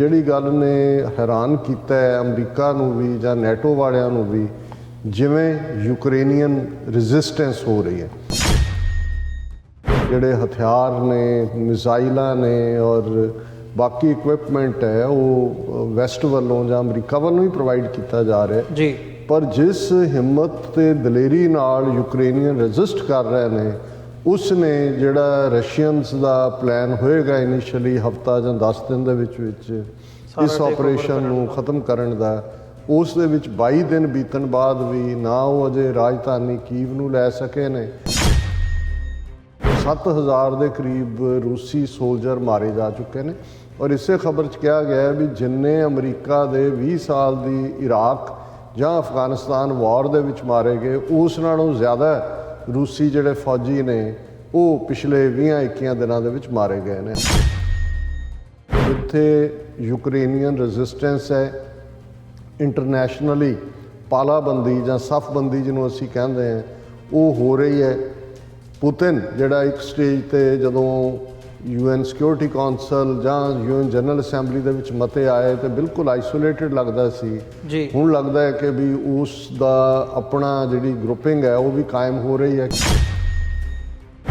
ਜਿਹੜੀ ਗੱਲ ਨੇ ਹੈਰਾਨ ਕੀਤਾ ਹੈ ਅਮਰੀਕਾ ਨੂੰ ਵੀ ਜਾਂ ਨੈਟੋ ਵਾਲਿਆਂ ਨੂੰ ਵੀ, ਜਿਵੇਂ ਯੂਕਰੇਨੀਅਨ ਰੈਜ਼ਿਸਟੈਂਸ ਹੋ ਰਹੀ ਹੈ, ਜਿਹੜੇ ਹਥਿਆਰ ਨੇ, ਮਿਜ਼ਾਈਲਾਂ ਨੇ ਔਰ ਬਾਕੀ ਇਕਵਿਪਮੈਂਟ ਹੈ ਉਹ ਵੈਸਟ ਵੱਲੋਂ ਜਾਂ ਅਮਰੀਕਾ ਵੱਲੋਂ ਹੀ ਪ੍ਰੋਵਾਈਡ ਕੀਤਾ ਜਾ ਰਿਹਾ ਜੀ। ਪਰ ਜਿਸ ਹਿੰਮਤ ਤੇ ਦਲੇਰੀ ਨਾਲ ਯੂਕਰੇਨੀਅਨ ਰੈਜ਼ਿਸਟ ਕਰ ਰਹੇ ਨੇ, ਉਸ ਨੇ ਜਿਹੜਾ ਰਸ਼ੀਅਨਸ ਦਾ ਪਲਾਨ ਹੋਏਗਾ ਇਨੀਸ਼ੀਅਲੀ ਹਫਤਾ ਜਾਂ 10 ਦਿਨ ਦੇ ਵਿੱਚ ਇਸ ਆਪਰੇਸ਼ਨ ਨੂੰ ਖਤਮ ਕਰਨ ਦਾ, ਉਸ ਦੇ ਵਿੱਚ 22 ਦਿਨ ਬੀਤਣ ਬਾਅਦ ਵੀ ਨਾ ਉਹ ਅਜੇ ਰਾਜਧਾਨੀ ਕੀਵ ਨੂੰ ਲੈ ਸਕੇ ਨੇ। 7000 ਦੇ ਕਰੀਬ ਰੂਸੀ ਸੋਲਜਰ ਮਾਰੇ ਜਾ ਚੁੱਕੇ ਨੇ ਔਰ ਇਸੇ ਖਬਰ 'ਚ ਕਿਹਾ ਗਿਆ ਵੀ ਜਿੰਨੇ ਅਮਰੀਕਾ ਦੇ 20 ਸਾਲ ਦੀ ਇਰਾਕ ਜਾਂ ਅਫਗਾਨਿਸਤਾਨ ਵਾਰ ਦੇ ਵਿੱਚ ਮਾਰੇ ਗਏ, ਉਸ ਨਾਲੋਂ ਜ਼ਿਆਦਾ ਰੂਸੀ ਜਿਹੜੇ ਫੌਜੀ ਨੇ ਉਹ ਪਿਛਲੇ 20-21 ਦਿਨਾਂ ਦੇ ਵਿੱਚ ਮਾਰੇ ਗਏ ਨੇ। ਜਿੱਥੇ ਯੂਕਰੇਨੀਅਨ ਰੈਜ਼ਿਸਟੈਂਸ ਹੈ, ਇੰਟਰਨੈਸ਼ਨਲੀ ਪਾਲਾਬੰਦੀ ਜਾਂ ਸਫਬੰਦੀ ਜਿਹਨੂੰ ਅਸੀਂ ਕਹਿੰਦੇ ਹਾਂ, ਉਹ ਹੋ ਰਹੀ ਹੈ। ਪੁਤਿਨ ਜਿਹੜਾ ਇੱਕ ਸਟੇਜ ਤੇ ਜਦੋਂ UN ਸਿਕਿਉਰਿਟੀ ਕੌਂਸਲ ਜਾਂ UN ਜਨਰਲ ਅਸੈਂਬਲੀ ਦੇ ਵਿੱਚ ਮਤੇ ਆਏ ਤੇ ਬਿਲਕੁਲ ਆਈਸੋਲੇਟਡ ਲੱਗਦਾ ਸੀ ਜੀ। ਹੁਣ ਲੱਗਦਾ ਹੈ ਕਿ ਵੀ ਉਸ ਦਾ ਆਪਣਾ ਜਿਹੜੀ ਗਰੁੱਪਿੰਗ ਹੈ ਉਹ ਵੀ ਕਾਇਮ ਹੋ ਰਹੀ ਹੈ।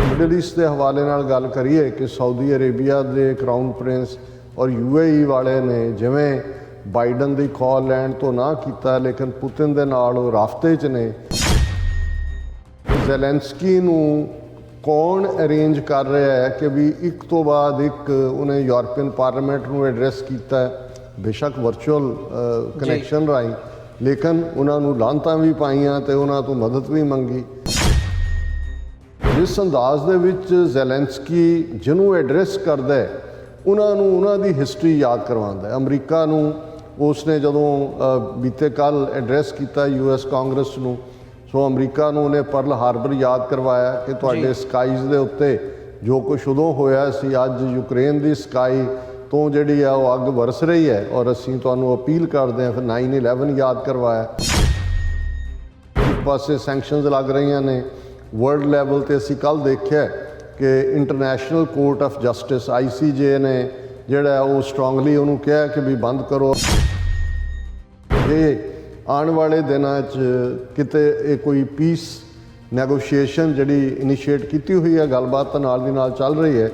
ਮਿਡਲ ਈਸਟ ਦੇ ਹਵਾਲੇ ਨਾਲ ਗੱਲ ਕਰੀਏ ਕਿ ਸਾਊਦੀ ਅਰੇਬੀਆ ਦੇ ਕਰਾਊਨ ਪ੍ਰਿੰਸ ਔਰ UAE ਵਾਲੇ ਨੇ ਜਿਵੇਂ ਬਾਈਡਨ ਦੀ ਕਾਲ ਲੈਣ ਤੋਂ ਨਾ ਕੀਤਾ, ਲੇਕਿਨ ਪੁਤਿਨ ਦੇ ਨਾਲ ਉਹ ਰਾਫਤੇ 'ਚ ਨੇ। ਜ਼ੈਲੈਂਸਕੀ ਨੂੰ ਕੌਣ ਅਰੇਂਜ ਕਰ ਰਿਹਾ ਹੈ ਕਿ ਵੀ ਇੱਕ ਤੋਂ ਬਾਅਦ ਇੱਕ ਉਹਨੇ ਯੂਰਪੀਅਨ ਪਾਰਲੀਮੈਂਟ ਨੂੰ ਐਡਰੈਸ ਕੀਤਾ, ਬੇਸ਼ੱਕ ਵਰਚੁਅਲ ਕਨੈਕਸ਼ਨ ਰਾਹੀਂ, ਲੇਕਿਨ ਉਹਨਾਂ ਨੂੰ ਲਾਹਨਤਾਂ ਵੀ ਪਾਈਆਂ ਤੇ ਉਹਨਾਂ ਤੋਂ ਮਦਦ ਵੀ ਮੰਗੀ। ਜਿਸ ਅੰਦਾਜ਼ ਦੇ ਵਿੱਚ ਜ਼ੈਲੈਂਸਕੀ ਜਿਹਨੂੰ ਐਡਰੈਸ ਕਰਦਾ ਹੈ, ਉਹਨਾਂ ਨੂੰ ਉਹਨਾਂ ਦੀ ਹਿਸਟਰੀ ਯਾਦ ਕਰਵਾਉਂਦਾ ਹੈ। ਅਮਰੀਕਾ ਨੂੰ ਉਸਨੇ ਜਦੋਂ ਬੀਤੇ ਕੱਲ੍ਹ ਐਡਰੈਸ ਕੀਤਾ US ਕਾਂਗਰਸ ਨੂੰ, ਸੋ ਅਮਰੀਕਾ ਨੂੰ ਉਹਨੇ ਪਰਲ ਹਾਰਬਰ ਯਾਦ ਕਰਵਾਇਆ ਕਿ ਤੁਹਾਡੇ ਸਕਾਈਜ਼ ਦੇ ਉੱਤੇ ਜੋ ਕੁਛ ਉਦੋਂ ਹੋਇਆ ਸੀ, ਅੱਜ ਯੂਕਰੇਨ ਦੀ ਸਕਾਈ ਤੋਂ ਜਿਹੜੀ ਆ ਉਹ ਅੱਗ ਵਰਸ ਰਹੀ ਹੈ ਔਰ ਅਸੀਂ ਤੁਹਾਨੂੰ ਅਪੀਲ ਕਰਦੇ ਹਾਂ। ਫਿਰ 9/11 ਯਾਦ ਕਰਵਾਇਆ। ਇੱਕ ਪਾਸੇ ਸੈਂਕਸ਼ਨਸ ਲੱਗ ਰਹੀਆਂ ਨੇ ਵਰਲਡ ਲੈਵਲ ਤੇ। ਅਸੀਂ ਕੱਲ੍ਹ ਦੇਖਿਆ ਕਿ international court of justice ICJ ਨੇ ਜਿਹੜਾ ਉਹ ਸਟਰੋਂਗਲੀ ਉਹਨੂੰ ਕਿਹਾ ਕਿ ਵੀ ਬੰਦ ਕਰੋ। ਇਹ ਆਉਣ ਵਾਲੇ ਦਿਨਾਂ 'ਚ ਕਿਤੇ ਇਹ ਕੋਈ ਪੀਸ ਨੈਗੋਸ਼ੀਏਸ਼ਨ ਜਿਹੜੀ ਇਨੀਸ਼ੀਏਟ ਕੀਤੀ ਹੋਈ ਹੈ, ਗੱਲਬਾਤ ਨਾਲ ਦੀ ਨਾਲ ਚੱਲ ਰਹੀ ਹੈ,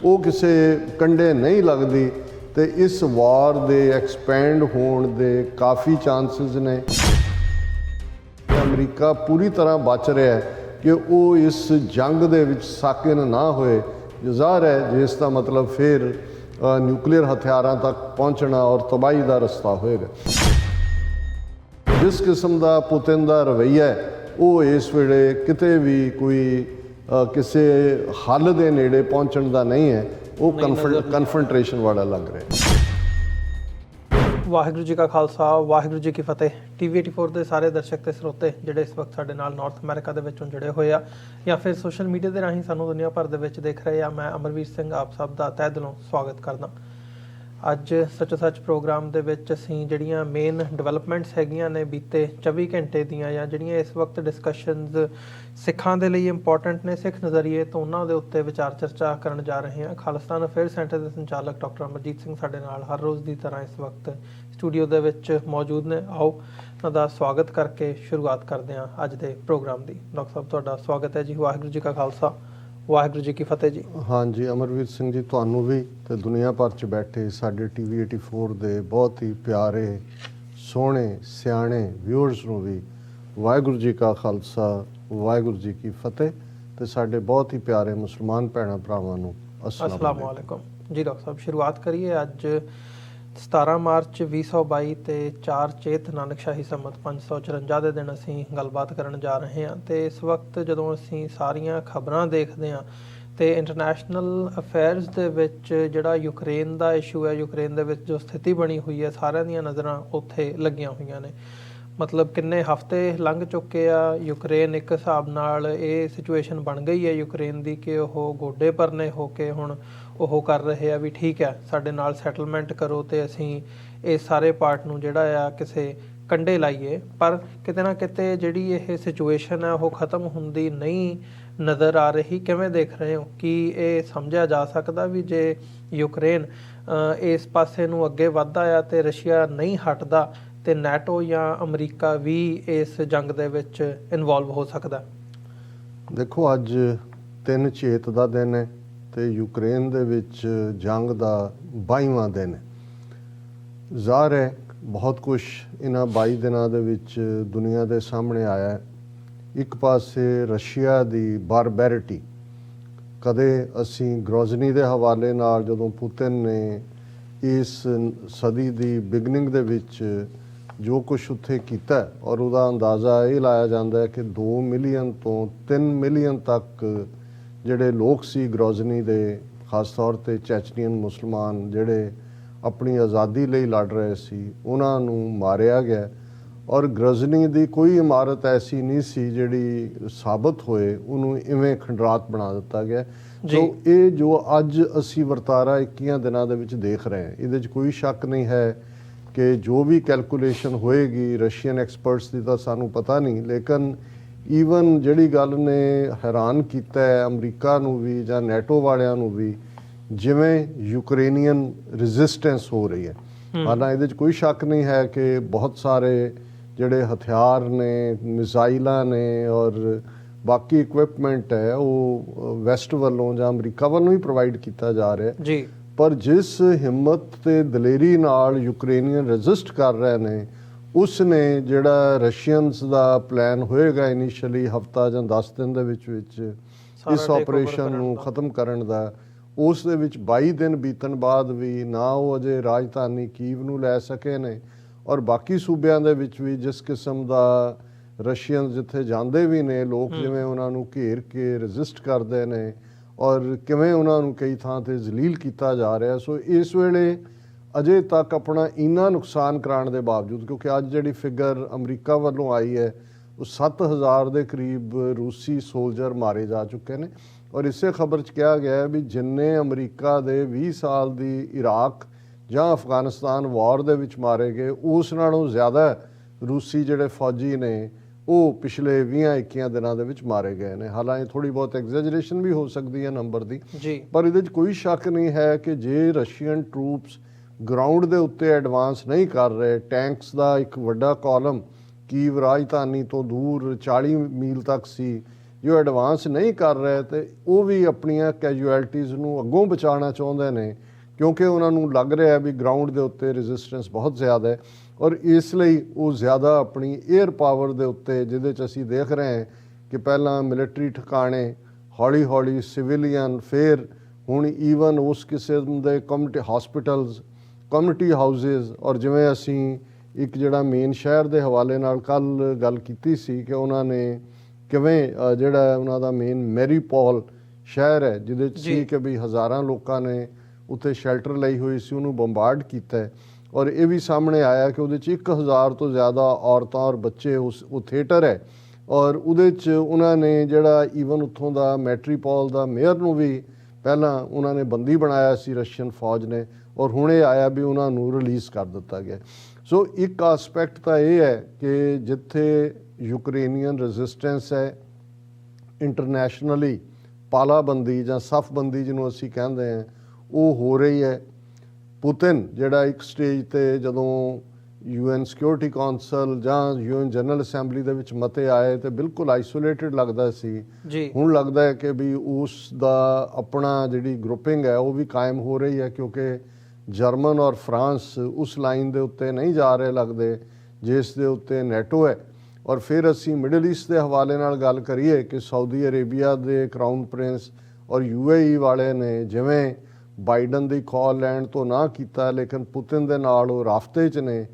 ਉਹ ਕਿਸੇ ਕੰਢੇ ਨਹੀਂ ਲੱਗਦੀ ਤੇ ਇਸ ਵਾਰ ਦੇ ਐਕਸਪੈਂਡ ਹੋਣ ਦੇ ਕਾਫੀ ਚਾਂਸਸ ਨੇ। ਅਮਰੀਕਾ ਪੂਰੀ ਤਰ੍ਹਾਂ ਬਚ ਰਿਹਾ ਹੈ ਕਿ ਉਹ ਇਸ ਜੰਗ ਦੇ ਵਿੱਚ ਸਾਕਿਨ ਨਾ ਹੋਏ। ਜ਼ਾਹਰ ਹੈ ਜਿਸ ਦਾ ਮਤਲਬ ਫਿਰ ਨਿਊਕਲੀਅਰ ਹਥਿਆਰਾਂ ਤੱਕ ਪਹੁੰਚਣਾ ਔਰ ਤਬਾਹੀ ਦਾ ਰਸਤਾ ਹੋਏਗਾ। ਜਿਸ ਕਿਸਮ ਦਾ ਪੁਤਿਨ ਦਾ ਰਵੱਈਆ ਹੈ, ਉਹ ਇਸ ਵੇਲੇ ਕਿਤੇ ਵੀ ਕੋਈ ਕਿਸੇ ਹੱਲ ਦੇ ਨੇੜੇ ਪਹੁੰਚਣ ਦਾ ਨਹੀਂ ਹੈ। ਉਹ ਕਨਫਰੰਟੇਸ਼ਨ ਵਾਲਾ ਲੱਗ ਰਿਹਾ। ਵਾਹਿਗੁਰੂ ਜੀ ਕਾ ਖਾਲਸਾ, ਵਾਹਿਗੁਰੂ ਜੀ ਕੀ ਫਤਿਹ। TV84 ਦੇ ਸਾਰੇ ਦਰਸ਼ਕ ਤੇ ਸਰੋਤੇ ਜਿਹੜੇ ਇਸ ਵਕਤ ਸਾਡੇ ਨਾਲ ਨਾਰਥ ਅਮਰੀਕਾ ਦੇ ਵਿੱਚੋਂ ਜੁੜੇ ਹੋਏ ਆ ਜਾਂ ਫਿਰ ਸੋਸ਼ਲ ਮੀਡੀਆ ਦੇ ਰਾਹੀਂ ਸਾਨੂੰ ਦੁਨੀਆ ਭਰ ਦੇ ਵਿੱਚ ਦੇਖ ਰਹੇ ਆ, ਮੈਂ ਅਮਰਵੀਰ ਸਿੰਘ ਆਪ ਸਭ ਦਾ ਤਹਿ ਦਿਲੋਂ ਸਵਾਗਤ ਕਰਦਾ। ਅੱਜ ਸੱਚੋ ਸੱਚ ਪ੍ਰੋਗਰਾਮ ਦੇ ਵਿੱਚ ਅਸੀਂ ਜਿਹੜੀਆਂ ਮੇਨ ਡਿਵੈਲਪਮੈਂਟਸ ਹੈਗੀਆਂ ਨੇ ਬੀਤੇ 24 ਘੰਟੇ ਦੀਆਂ, ਜਾਂ ਜਿਹੜੀਆਂ ਇਸ ਵਕਤ ਡਿਸਕਸ਼ਨਸ ਸਿੱਖਾਂ ਦੇ ਲਈ ਇੰਪੋਰਟੈਂਟ ਨੇ ਸਿੱਖ ਨਜ਼ਰੀਏ ਤੋਂ, ਉਹਨਾਂ ਦੇ ਉੱਤੇ ਵਿਚਾਰ ਚਰਚਾ ਕਰਨ ਜਾ ਰਹੇ ਹਾਂ। ਖਾਲਿਸਤਾਨ ਅਫੇਅਰ ਸੈਂਟਰ ਦੇ ਸੰਚਾਲਕ ਡਾਕਟਰ ਅਮਰਜੀਤ ਸਿੰਘ ਸਾਡੇ ਨਾਲ ਹਰ ਰੋਜ਼ ਦੀ ਤਰ੍ਹਾਂ ਇਸ ਵਕਤ ਸਟੂਡੀਓ ਦੇ ਵਿੱਚ ਮੌਜੂਦ ਨੇ। ਆਓ ਉਹਨਾਂ ਦਾ ਸਵਾਗਤ ਕਰਕੇ ਸ਼ੁਰੂਆਤ ਕਰਦੇ ਹਾਂ ਅੱਜ ਦੇ ਪ੍ਰੋਗਰਾਮ ਦੀ। ਡਾਕਟਰ ਸਾਹਿਬ ਤੁਹਾਡਾ ਸਵਾਗਤ ਹੈ ਜੀ। ਵਾਹਿਗੁਰੂ ਜੀ ਕਾ ਖਾਲਸਾ, ਵਾਹਿਗੁਰੂ ਜੀ ਕੀ ਫਤਿਹ ਜੀ। ਹਾਂਜੀ ਅਮਰਵੀਰ ਸਿੰਘ ਜੀ, ਤੁਹਾਨੂੰ ਵੀ ਤੇ ਦੁਨੀਆ ਭਰ 'ਚ ਬੈਠੇ ਸਾਡੇ TV84 ਦੇ ਬਹੁਤ ਹੀ ਪਿਆਰੇ ਸੋਹਣੇ ਸਿਆਣੇ ਵਿਊਅਰਸ ਨੂੰ ਵੀ ਵਾਹਿਗੁਰੂ ਜੀ ਕਾ ਖਾਲਸਾ, ਵਾਹਿਗੁਰੂ ਜੀ ਕੀ ਫਤਿਹ। ਤੇ ਸਾਡੇ ਬਹੁਤ ਹੀ ਪਿਆਰੇ ਮੁਸਲਮਾਨ ਭੈਣਾਂ ਭਰਾਵਾਂ ਨੂੰ ਅਸਲਾਮ ਵਾਲੇਕੁਮ ਜੀ। ਡਾਕਟਰ ਸਾਹਿਬ ਸ਼ੁਰੂਆਤ ਕਰੀਏ। ਅੱਜ 17 ਮਾਰਚ 2022 ਤੇ 4 ਚੇਤ ਨਾਨਕਸ਼ਾਹੀ ਸੰਮਤ 554 ਦੇ ਦਿਨ ਅਸੀਂ ਗੱਲਬਾਤ ਕਰਨ ਜਾ ਰਹੇ ਹਾਂ। ਤੇ ਇਸ ਵਕਤ ਜਦੋਂ ਅਸੀਂ ਸਾਰੀਆਂ ਖਬਰਾਂ ਦੇਖਦੇ ਹਾਂ ਤੇ ਇੰਟਰਨੈਸ਼ਨਲ ਅਫੇਅਰਸ ਦੇ ਵਿੱਚ ਜਿਹੜਾ ਯੂਕਰੇਨ ਦਾ ਇਸ਼ੂ ਹੈ, ਯੂਕਰੇਨ ਦੇ ਵਿੱਚ ਜੋ ਸਥਿਤੀ ਬਣੀ ਹੋਈ ਹੈ, ਸਾਰਿਆਂ ਦੀਆਂ ਨਜ਼ਰਾਂ ਉੱਥੇ ਲੱਗੀਆਂ ਹੋਈਆਂ ਨੇ। ਮਤਲਬ ਕਿੰਨੇ ਹਫ਼ਤੇ ਲੰਘ ਚੁੱਕੇ ਆ, ਯੂਕਰੇਨ ਇੱਕ ਹਿਸਾਬ ਨਾਲ ਇਹ ਸਿਚੁਏਸ਼ਨ ਬਣ ਗਈ ਹੈ ਯੂਕਰੇਨ ਦੀ ਕਿ ਉਹ ਗੋਡੇ ਪਰਨੇ ਹੋ ਕੇ ਹੁਣ ਉਹ ਕਰ ਰਹੇ ਆ ਵੀ ਠੀਕ ਹੈ ਸਾਡੇ ਨਾਲ ਸੈਟਲਮੈਂਟ ਕਰੋ ਤੇ ਅਸੀਂ ਇਸ ਸਾਰੇ ਪਾਰਟ ਨੂੰ ਜਿਹੜਾ ਆ ਕਿਸੇ ਕੰਢੇ ਲਾਈਏ। ਪਰ ਕਿਤੇ ਨਾ ਕਿਤੇ ਜਿਹੜੀ ਇਹ ਸਿਚੁਏਸ਼ਨ ਹੈ ਉਹ ਖ਼ਤਮ ਹੁੰਦੀ ਨਹੀਂ ਨਜ਼ਰ ਆ ਰਹੀ। ਕਿਵੇਂ ਦੇਖ ਰਹੇ ਹੋ ਕਿ ਇਹ ਸਮਝਿਆ ਜਾ ਸਕਦਾ ਵੀ ਜੇ ਯੂਕਰੇਨ ਇਸ ਪਾਸੇ ਨੂੰ ਅੱਗੇ ਵੱਧਦਾ ਆ ਤੇ ਰਸ਼ੀਆ ਨਹੀਂ ਹਟਦਾ ਤੇ ਨੈਟੋ ਜਾਂ ਅਮਰੀਕਾ ਵੀ ਇਸ ਜੰਗ ਦੇ ਵਿੱਚ ਇਨਵੋਲਵ ਹੋ ਸਕਦਾ? ਦੇਖੋ, ਅੱਜ 3 ਚੇਤ ਦਾ ਦਿਨ ਹੈ ਤੇ ਯੂਕਰੇਨ ਦੇ ਵਿੱਚ ਜੰਗ ਦਾ 22ਵਾਂ ਦਿਨ ਹੈ। ਜ਼ਾਹਰ ਹੈ ਬਹੁਤ ਕੁਝ ਇਹਨਾਂ 22 ਦਿਨਾਂ ਦੇ ਵਿੱਚ ਦੁਨੀਆ ਦੇ ਸਾਹਮਣੇ ਆਇਆ ਹੈ। ਇੱਕ ਪਾਸੇ ਰਸ਼ੀਆ ਦੀ ਬਾਰਬੈਰਿਟੀ, ਕਦੇ ਅਸੀਂ ਗ੍ਰੋਜ਼ਨੀ ਦੇ ਹਵਾਲੇ ਨਾਲ ਜਦੋਂ ਪੁਤਿਨ ਨੇ ਇਸ ਸਦੀ ਦੀ ਬਿਗਨਿੰਗ ਦੇ ਵਿੱਚ ਜੋ ਕੁਝ ਉੱਥੇ ਕੀਤਾ ਔਰ ਉਹਦਾ ਅੰਦਾਜ਼ਾ ਇਹ ਲਾਇਆ ਜਾਂਦਾ ਹੈ ਕਿ 2 ਮਿਲੀਅਨ ਤੋਂ 3 ਮਿਲੀਅਨ ਤੱਕ ਜਿਹੜੇ ਲੋਕ ਸੀ ਗ੍ਰੋਜ਼ਨੀ ਦੇ, ਖਾਸ ਤੌਰ 'ਤੇ ਚੈਚਨੀਅਨ ਮੁਸਲਮਾਨ ਜਿਹੜੇ ਆਪਣੀ ਆਜ਼ਾਦੀ ਲਈ ਲੜ ਰਹੇ ਸੀ, ਉਹਨਾਂ ਨੂੰ ਮਾਰਿਆ ਗਿਆ। ਔਰ ਗ੍ਰੋਜ਼ਨੀ ਦੀ ਕੋਈ ਇਮਾਰਤ ਐਸੀ ਨਹੀਂ ਸੀ ਜਿਹੜੀ ਸਾਬਤ ਹੋਏ, ਉਹਨੂੰ ਇਵੇਂ ਖੰਡਰਾਤ ਬਣਾ ਦਿੱਤਾ ਗਿਆ। ਸੋ ਇਹ ਜੋ ਅੱਜ ਅਸੀਂ ਵਰਤਾਰਾ 21 ਦਿਨਾਂ ਦੇ ਵਿੱਚ ਦੇਖ ਰਹੇ ਹਾਂ, ਇਹਦੇ 'ਚ ਕੋਈ ਸ਼ੱਕ ਨਹੀਂ ਹੈ ਕਿ ਜੋ ਵੀ ਕੈਲਕੂਲੇਸ਼ਨ ਹੋਏਗੀ ਰਸ਼ੀਅਨ ਐਕਸਪਰਟਸ ਦੀ ਤਾਂ ਸਾਨੂੰ ਪਤਾ ਨਹੀਂ, ਲੇਕਿਨ ਈਵਨ ਜਿਹੜੀ ਗੱਲ ਨੇ ਹੈਰਾਨ ਕੀਤਾ ਹੈ ਅਮਰੀਕਾ ਨੂੰ ਵੀ ਜਾਂ ਨੈਟੋ ਵਾਲਿਆਂ ਨੂੰ ਵੀ, ਜਿਵੇਂ ਯੂਕਰੇਨੀਅਨ ਰੈਜ਼ਿਸਟੈਂਸ ਹੋ ਰਹੀ ਹੈ। ਹਾਲਾਂਕਿ ਇਹਦੇ 'ਚ ਕੋਈ ਸ਼ੱਕ ਨਹੀਂ ਹੈ ਕਿ ਬਹੁਤ ਸਾਰੇ ਜਿਹੜੇ ਹਥਿਆਰ ਨੇ, ਮਿਜ਼ਾਈਲਾਂ ਨੇ ਔਰ ਬਾਕੀ ਇਕਵਿਪਮੈਂਟ ਹੈ ਉਹ ਵੈਸਟ ਵੱਲੋਂ ਜਾਂ ਅਮਰੀਕਾ ਵੱਲੋਂ ਹੀ ਪ੍ਰੋਵਾਈਡ ਕੀਤਾ ਜਾ ਰਿਹਾ ਜੀ। ਪਰ ਜਿਸ ਹਿੰਮਤ ਤੇ ਦਲੇਰੀ ਨਾਲ ਯੂਕਰੇਨੀਅਨ ਰੈਜ਼ਿਸਟ ਕਰ ਰਹੇ ਨੇ, ਉਸ ਨੇ ਜਿਹੜਾ ਰਸ਼ੀਅਨਸ ਦਾ ਪਲਾਨ ਹੋਏਗਾ ਇਨੀਸ਼ੀਅਲੀ ਹਫਤਾ ਜਾਂ 10 ਦਿਨ ਦੇ ਵਿੱਚ ਇਸ ਆਪਰੇਸ਼ਨ ਨੂੰ ਖਤਮ ਕਰਨ ਦਾ, ਉਸ ਦੇ ਵਿੱਚ 22 ਦਿਨ ਬੀਤਣ ਬਾਅਦ ਵੀ ਨਾ ਉਹ ਅਜੇ ਰਾਜਧਾਨੀ ਕੀਵ ਨੂੰ ਲੈ ਸਕੇ ਨੇ ਔਰ ਬਾਕੀ ਸੂਬਿਆਂ ਦੇ ਵਿੱਚ ਵੀ ਜਿਸ ਕਿਸਮ ਦਾ ਰਸ਼ੀਅਨ ਜਿੱਥੇ ਜਾਂਦੇ ਵੀ ਨੇ ਲੋਕ, ਜਿਵੇਂ ਉਹਨਾਂ ਨੂੰ ਘੇਰ ਕੇ ਰੈਜ਼ਿਸਟ ਕਰਦੇ ਨੇ ਔਰ ਕਿਵੇਂ ਉਹਨਾਂ ਨੂੰ ਕਈ ਥਾਂ ਤੇ ਜ਼ਲੀਲ ਕੀਤਾ ਜਾ ਰਿਹਾ। ਸੋ ਇਸ ਵੇਲੇ ਅਜੇ ਤੱਕ ਆਪਣਾ ਇੰਨਾ ਨੁਕਸਾਨ ਕਰਾਉਣ ਦੇ ਬਾਵਜੂਦ, ਕਿਉਂਕਿ ਅੱਜ ਜਿਹੜੀ ਫਿਗਰ ਅਮਰੀਕਾ ਵੱਲੋਂ ਆਈ ਹੈ ਉਹ 7000 ਦੇ ਕਰੀਬ ਰੂਸੀ ਸੋਲਜਰ ਮਾਰੇ ਜਾ ਚੁੱਕੇ ਨੇ ਔਰ ਇਸੇ ਖਬਰ 'ਚ ਕਿਹਾ ਗਿਆ ਹੈ ਵੀ ਜਿੰਨੇ ਅਮਰੀਕਾ ਦੇ 20 ਸਾਲ ਦੀ ਇਰਾਕ ਜਾਂ ਅਫਗਾਨਿਸਤਾਨ ਵਾਰ ਦੇ ਵਿੱਚ ਮਾਰੇ ਗਏ, ਉਸ ਨਾਲੋਂ ਜ਼ਿਆਦਾ ਰੂਸੀ ਜਿਹੜੇ ਫੌਜੀ ਨੇ ਉਹ ਪਿਛਲੇ 20-21 ਦਿਨਾਂ ਦੇ ਵਿੱਚ ਮਾਰੇ ਗਏ ਨੇ। ਹਾਲਾਂਕਿ ਥੋੜੀ ਬਹੁਤ ਐਗਜ਼ੈਜਰੇਸ਼ਨ ਵੀ ਹੋ ਸਕਦੀ ਹੈ ਨੰਬਰ ਦੀ, ਪਰ ਇਹਦੇ 'ਚ ਕੋਈ ਸ਼ੱਕ ਨਹੀਂ ਹੈ ਕਿ ਜੇ ਰਸ਼ੀਅਨ ਟਰੂਪਸ ਗਰਾਊਂਡ ਦੇ ਉੱਤੇ ਐਡਵਾਂਸ ਨਹੀਂ ਕਰ ਰਹੇ, ਟੈਂਕਸ ਦਾ ਇੱਕ ਵੱਡਾ ਕਾਲਮ ਕੀਵ ਰਾਜਧਾਨੀ ਤੋਂ ਦੂਰ 40 ਮੀਲ ਤੱਕ ਸੀ, ਜੋ ਐਡਵਾਂਸ ਨਹੀਂ ਕਰ ਰਹੇ ਤੇ ਉਹ ਵੀ ਆਪਣੀਆਂ ਕੈਜੂਅਲਟੀਜ਼ ਨੂੰ ਅੱਗੋਂ ਬਚਾਉਣਾ ਚਾਹੁੰਦੇ ਨੇ, ਕਿਉਂਕਿ ਉਹਨਾਂ ਨੂੰ ਲੱਗ ਰਿਹਾ ਵੀ ਗਰਾਊਂਡ ਦੇ ਉੱਤੇ ਰੈਜ਼ਿਸਟੈਂਸ ਬਹੁਤ ਜ਼ਿਆਦਾ ਹੈ ਔਰ ਇਸ ਲਈ ਉਹ ਜ਼ਿਆਦਾ ਆਪਣੀ ਏਅਰ ਪਾਵਰ ਦੇ ਉੱਤੇ, ਜਿਹਦੇ 'ਚ ਅਸੀਂ ਦੇਖ ਰਹੇ ਹਾਂ ਕਿ ਪਹਿਲਾਂ ਮਿਲਟਰੀ ਠਿਕਾਣੇ, ਹੌਲੀ ਹੌਲੀ ਸਿਵਿਲੀਅਨ, ਫਿਰ ਹੁਣ ਈਵਨ ਉਸ ਕਿਸਮ ਦੇ ਕਮਿਊਨਿਟੀ ਹਸਪੀਟਲਸ, ਕਮਿਊਨਿਟੀ ਹਾਊਸਿਸ, ਔਰ ਜਿਵੇਂ ਅਸੀਂ ਇੱਕ ਜਿਹੜਾ ਮੇਨ ਸ਼ਹਿਰ ਦੇ ਹਵਾਲੇ ਨਾਲ ਕੱਲ੍ਹ ਗੱਲ ਕੀਤੀ ਸੀ ਕਿ ਉਹਨਾਂ ਨੇ ਕਿਵੇਂ ਜਿਹੜਾ ਉਹਨਾਂ ਦਾ ਮੇਨ ਮੈਰੀਪੋਲ ਸ਼ਹਿਰ ਹੈ ਜਿਹਦੇ 'ਚ ਸੀ ਕਿ ਵੀ ਹਜ਼ਾਰਾਂ ਲੋਕਾਂ ਨੇ ਉੱਥੇ ਸ਼ੈਲਟਰ ਲਈ ਹੋਈ ਸੀ, ਉਹਨੂੰ ਬੰਬਾਰਡ ਕੀਤਾ ਔਰ ਇਹ ਵੀ ਸਾਹਮਣੇ ਆਇਆ ਕਿ ਉਹਦੇ 'ਚ 1000 ਤੋਂ ਜ਼ਿਆਦਾ ਔਰਤਾਂ ਔਰ ਬੱਚੇ, ਉਹ ਥੀਏਟਰ ਹੈ ਔਰ ਉਹਦੇ 'ਚ ਉਹਨਾਂ ਨੇ ਜਿਹੜਾ ਈਵਨ ਉੱਥੋਂ ਦਾ ਮੈਟਰੀਪੋਲ ਦਾ ਮੇਅਰ ਨੂੰ ਵੀ ਪਹਿਲਾਂ ਉਹਨਾਂ ਨੇ ਬੰਦੀ ਬਣਾਇਆ ਸੀ ਰਸ਼ੀਅਨ ਫੌਜ ਨੇ ਔਰ ਹੁਣ ਇਹ ਆਇਆ ਵੀ ਉਹਨਾਂ ਨੂੰ ਰਿਲੀਜ਼ ਕਰ ਦਿੱਤਾ ਗਿਆ। ਸੋ ਇੱਕ ਆਸਪੈਕਟ ਤਾਂ ਇਹ ਹੈ ਕਿ ਜਿੱਥੇ ਯੂਕਰੇਨੀਅਨ ਰੈਜ਼ਿਸਟੈਂਸ ਹੈ, ਇੰਟਰਨੈਸ਼ਨਲੀ ਪਾਲਾਬੰਦੀ ਜਾਂ ਸਫਬੰਦੀ ਜਿਹਨੂੰ ਅਸੀਂ ਕਹਿੰਦੇ ਹਾਂ ਉਹ ਹੋ ਰਹੀ ਹੈ। ਪੁਤਿਨ ਜਿਹੜਾ ਇੱਕ ਸਟੇਜ ਤੇ ਜਦੋਂ UN ਸਿਕਿਉਰਿਟੀ ਕੌਂਸਲ ਜਾਂ UN ਜਨਰਲ ਅਸੈਂਬਲੀ ਦੇ ਵਿੱਚ ਮਤੇ ਆਏ ਤੇ ਬਿਲਕੁਲ ਆਈਸੋਲੇਟਡ ਲੱਗਦਾ ਸੀ, ਹੁਣ ਲੱਗਦਾ ਹੈ ਕਿ ਵੀ ਉਸ ਦਾ ਆਪਣਾ ਜਿਹੜੀ ਗਰੁੱਪਿੰਗ ਹੈ ਉਹ ਵੀ ਕਾਇਮ ਹੋ ਰਹੀ ਹੈ, ਕਿਉਂਕਿ ਜਰਮਨ ਔਰ ਫਰਾਂਸ ਉਸ ਲਾਈਨ ਦੇ ਉੱਤੇ ਨਹੀਂ ਜਾ ਰਹੇ ਲੱਗਦੇ ਜਿਸ ਦੇ ਉੱਤੇ ਨੈਟੋ ਹੈ। ਔਰ ਫਿਰ ਅਸੀਂ ਮਿਡਲ ਈਸਟ ਦੇ ਹਵਾਲੇ ਨਾਲ ਗੱਲ ਕਰੀਏ ਕਿ ਸਾਊਦੀ ਅਰੇਬੀਆ ਦੇ ਕਰਾਊਨ ਪ੍ਰਿੰਸ ਔਰ UAE ਵਾਲੇ ਨੇ ਜਿਵੇਂ ਬਾਈਡਨ ਦੀ ਕਾਲ ਲੈਣ ਤੋਂ ਨਾ ਕੀਤਾ, ਲੇਕਿਨ ਪੁਤਿਨ ਦੇ ਨਾਲ ਉਹ ਰਾਫਤੇ 'ਚ ਨੇ।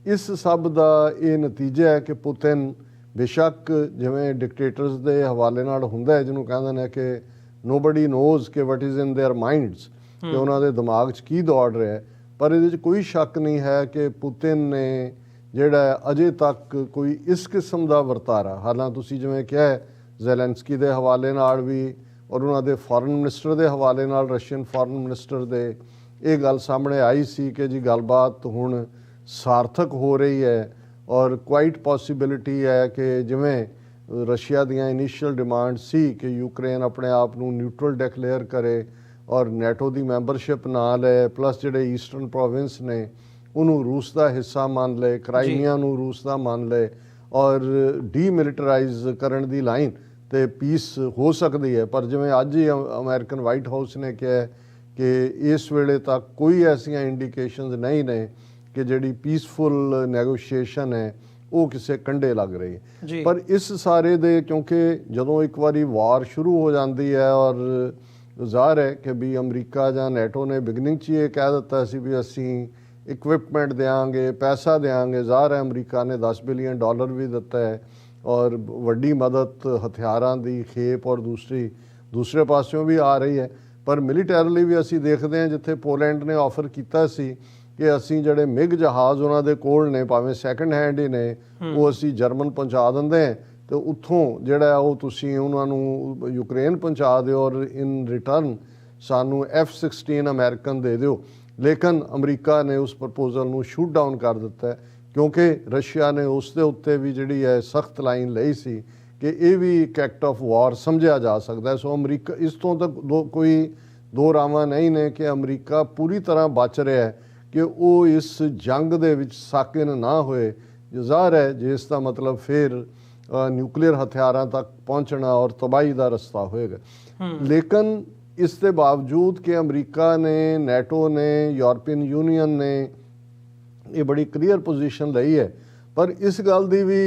ਇਸ ਸਭ ਦਾ ਇਹ ਨਤੀਜਾ ਹੈ ਕਿ ਪੁਤਿਨ ਬੇਸ਼ੱਕ ਜਿਵੇਂ ਡਿਕਟੇਟਰਸ ਦੇ ਹਵਾਲੇ ਨਾਲ ਹੁੰਦਾ ਹੈ, ਜਿਹਨੂੰ ਕਹਿੰਦੇ ਨੇ ਕਿ ਨੋਬਡੀ ਨੋਜ਼ ਕਿ what is in there minds, ਕਿ ਉਹਨਾਂ ਦੇ ਦਿਮਾਗ 'ਚ ਕੀ ਦੌੜ ਰਿਹਾ, ਪਰ ਇਹਦੇ 'ਚ ਕੋਈ ਸ਼ੱਕ ਨਹੀਂ ਹੈ ਕਿ ਪੁਤਿਨ ਨੇ ਜਿਹੜਾ ਅਜੇ ਤੱਕ ਕੋਈ ਇਸ ਕਿਸਮ ਦਾ ਵਰਤਾਰਾ, ਹਾਲਾਂਕਿ ਤੁਸੀਂ ਜਿਵੇਂ ਕਿਹਾ ਜ਼ੈਲੈਂਸਕੀ ਦੇ ਹਵਾਲੇ ਨਾਲ ਵੀ ਔਰ ਉਹਨਾਂ ਦੇ ਫੋਰਨ ਮਿਨਿਸਟਰ ਦੇ ਹਵਾਲੇ ਨਾਲ, ਰਸ਼ੀਅਨ ਫੋਰਨ ਮਿਨਿਸਟਰ ਦੇ, ਇਹ ਗੱਲ ਸਾਹਮਣੇ ਆਈ ਸੀ ਕਿ ਜੀ ਗੱਲਬਾਤ ਹੁਣ ਸਾਰਥਕ ਹੋ ਰਹੀ ਹੈ ਔਰ ਕੁਆਇਟ ਪੋਸੀਬਿਲਿਟੀ ਹੈ ਕਿ ਜਿਵੇਂ ਰਸ਼ੀਆ ਦੀਆਂ ਇਨੀਸ਼ੀਅਲ ਡਿਮਾਂਡ ਸੀ ਕਿ ਯੂਕਰੇਨ ਆਪਣੇ ਆਪ ਨੂੰ ਨਿਊਟਰਲ ਡਿਕਲੇਅਰ ਕਰੇ ਔਰ ਨੈਟੋ ਦੀ ਮੈਂਬਰਸ਼ਿਪ ਨਾ ਲਏ, ਪਲੱਸ ਜਿਹੜੇ ਈਸਟਰਨ ਪ੍ਰੋਵਿੰਸ ਨੇ ਉਹਨੂੰ ਰੂਸ ਦਾ ਹਿੱਸਾ ਮੰਨ ਲਏ, ਕ੍ਰਾਈਮੀਆ ਨੂੰ ਰੂਸ ਦਾ ਮੰਨ ਲਏ ਔਰ ਡੀਮਿਲਟਰਾਈਜ਼ ਕਰਨ ਦੀ ਲਾਈਨ ਤੇ ਪੀਸ ਹੋ ਸਕਦੀ ਹੈ। ਪਰ ਜਿਵੇਂ ਅੱਜ ਹੀ ਅਮਰੀਕਨ ਵਾਈਟ ਹਾਊਸ ਨੇ ਕਿਹਾ ਕਿ ਇਸ ਵੇਲੇ ਤੱਕ ਕੋਈ ਐਸੀਆਂ ਇੰਡੀਕੇਸ਼ਨਸ ਨਹੀਂ ਨੇ ਕਿ ਜਿਹੜੀ ਪੀਸਫੁਲ ਨੈਗੋਸ਼ੀਏਸ਼ਨ ਹੈ ਉਹ ਕਿਸੇ ਕੰਢੇ ਲੱਗ ਰਹੀ ਹੈ। ਪਰ ਇਸ ਸਾਰੇ ਦੇ ਕਿਉਂਕਿ ਜਦੋਂ ਇੱਕ ਵਾਰੀ ਵਾਰ ਸ਼ੁਰੂ ਹੋ ਜਾਂਦੀ ਹੈ ਔਰ ਜ਼ਾਹਰ ਹੈ ਕਿ ਵੀ ਅਮਰੀਕਾ ਜਾਂ ਨੈਟੋ ਨੇ ਬਿਗਨਿੰਗ 'ਚ ਇਹ ਕਹਿ ਦਿੱਤਾ ਸੀ ਵੀ ਅਸੀਂ ਇਕਵਿਪਮੈਂਟ ਦੇਵਾਂਗੇ, ਪੈਸਾ ਦੇਵਾਂਗੇ। ਜ਼ਾਹਰ ਹੈ ਅਮਰੀਕਾ ਨੇ $10 ਬਿਲੀਅਨ ਵੀ ਦਿੱਤਾ ਹੈ ਔਰ ਵੱਡੀ ਮਦਦ ਹਥਿਆਰਾਂ ਦੀ ਖੇਪ ਔਰ ਦੂਸਰੇ ਪਾਸਿਓਂ ਵੀ ਆ ਰਹੀ ਹੈ। ਪਰ ਮਿਲੀਟੈਰਲੀ ਵੀ ਅਸੀਂ ਦੇਖਦੇ ਹਾਂ ਜਿੱਥੇ ਪੋਲੈਂਡ ਨੇ ਆਫਰ ਕੀਤਾ ਸੀ ਕਿ ਅਸੀਂ ਜਿਹੜੇ ਮਿਗ ਜਹਾਜ਼ ਉਹਨਾਂ ਦੇ ਕੋਲ ਨੇ, ਭਾਵੇਂ ਸੈਕਿੰਡ ਹੈਂਡ ਹੀ ਨੇ, ਉਹ ਅਸੀਂ ਜਰਮਨ ਪਹੁੰਚਾ ਦਿੰਦੇ ਹਾਂ ਤੇ ਉੱਥੋਂ ਜਿਹੜਾ ਉਹ ਤੁਸੀਂ ਉਹਨਾਂ ਨੂੰ ਯੂਕਰੇਨ ਪਹੁੰਚਾ ਦਿਓ ਔਰ ਇਨ ਰਿਟਰਨ ਸਾਨੂੰ F-16 ਅਮਰੀਕਨ ਦੇ ਦਿਓ। ਲੇਕਿਨ ਅਮਰੀਕਾ ਨੇ ਉਸ ਪ੍ਰਪੋਜ਼ਲ ਨੂੰ ਸ਼ੂਟ ਡਾਊਨ ਕਰ ਦਿੱਤਾ ਕਿਉਂਕਿ ਰਸ਼ੀਆ ਨੇ ਉਸ ਦੇ ਉੱਤੇ ਵੀ ਜਿਹੜੀ ਹੈ ਸਖਤ ਲਾਈਨ ਲਈ ਸੀ ਕਿ ਇਹ ਵੀ ਇੱਕ ਐਕਟ ਆਫ ਵਾਰ ਸਮਝਿਆ ਜਾ ਸਕਦਾ। ਸੋ ਅਮਰੀਕਾ ਇਸ ਤੋਂ ਤੱਕ ਕੋਈ ਦੋ ਰਾਵਾਂ ਨਹੀਂ ਨੇ ਕਿ ਅਮਰੀਕਾ ਪੂਰੀ ਤਰ੍ਹਾਂ ਬਚ ਰਿਹਾ ਹੈ ਕਿ ਉਹ ਇਸ ਜੰਗ ਦੇ ਵਿੱਚ ਸਾਕਿਨ ਨਾ ਹੋਏ। ਜ਼ਾਹਰ ਹੈ ਜਿਸ ਦਾ ਮਤਲਬ ਫਿਰ ਨਿਊਕਲੀਅਰ ਹਥਿਆਰਾਂ ਤੱਕ ਪਹੁੰਚਣਾ ਔਰ ਤਬਾਹੀ ਦਾ ਰਸਤਾ ਹੋਏਗਾ। ਲੇਕਿਨ ਇਸ ਦੇ ਬਾਵਜੂਦ ਕਿ ਅਮਰੀਕਾ ਨੇ, ਨੈਟੋ ਨੇ, ਯੂਰਪੀਅਨ ਯੂਨੀਅਨ ਨੇ ਇਹ ਬੜੀ ਕਲੀਅਰ ਪੋਜੀਸ਼ਨ ਲਈ ਹੈ, ਪਰ ਇਸ ਗੱਲ ਦੀ ਵੀ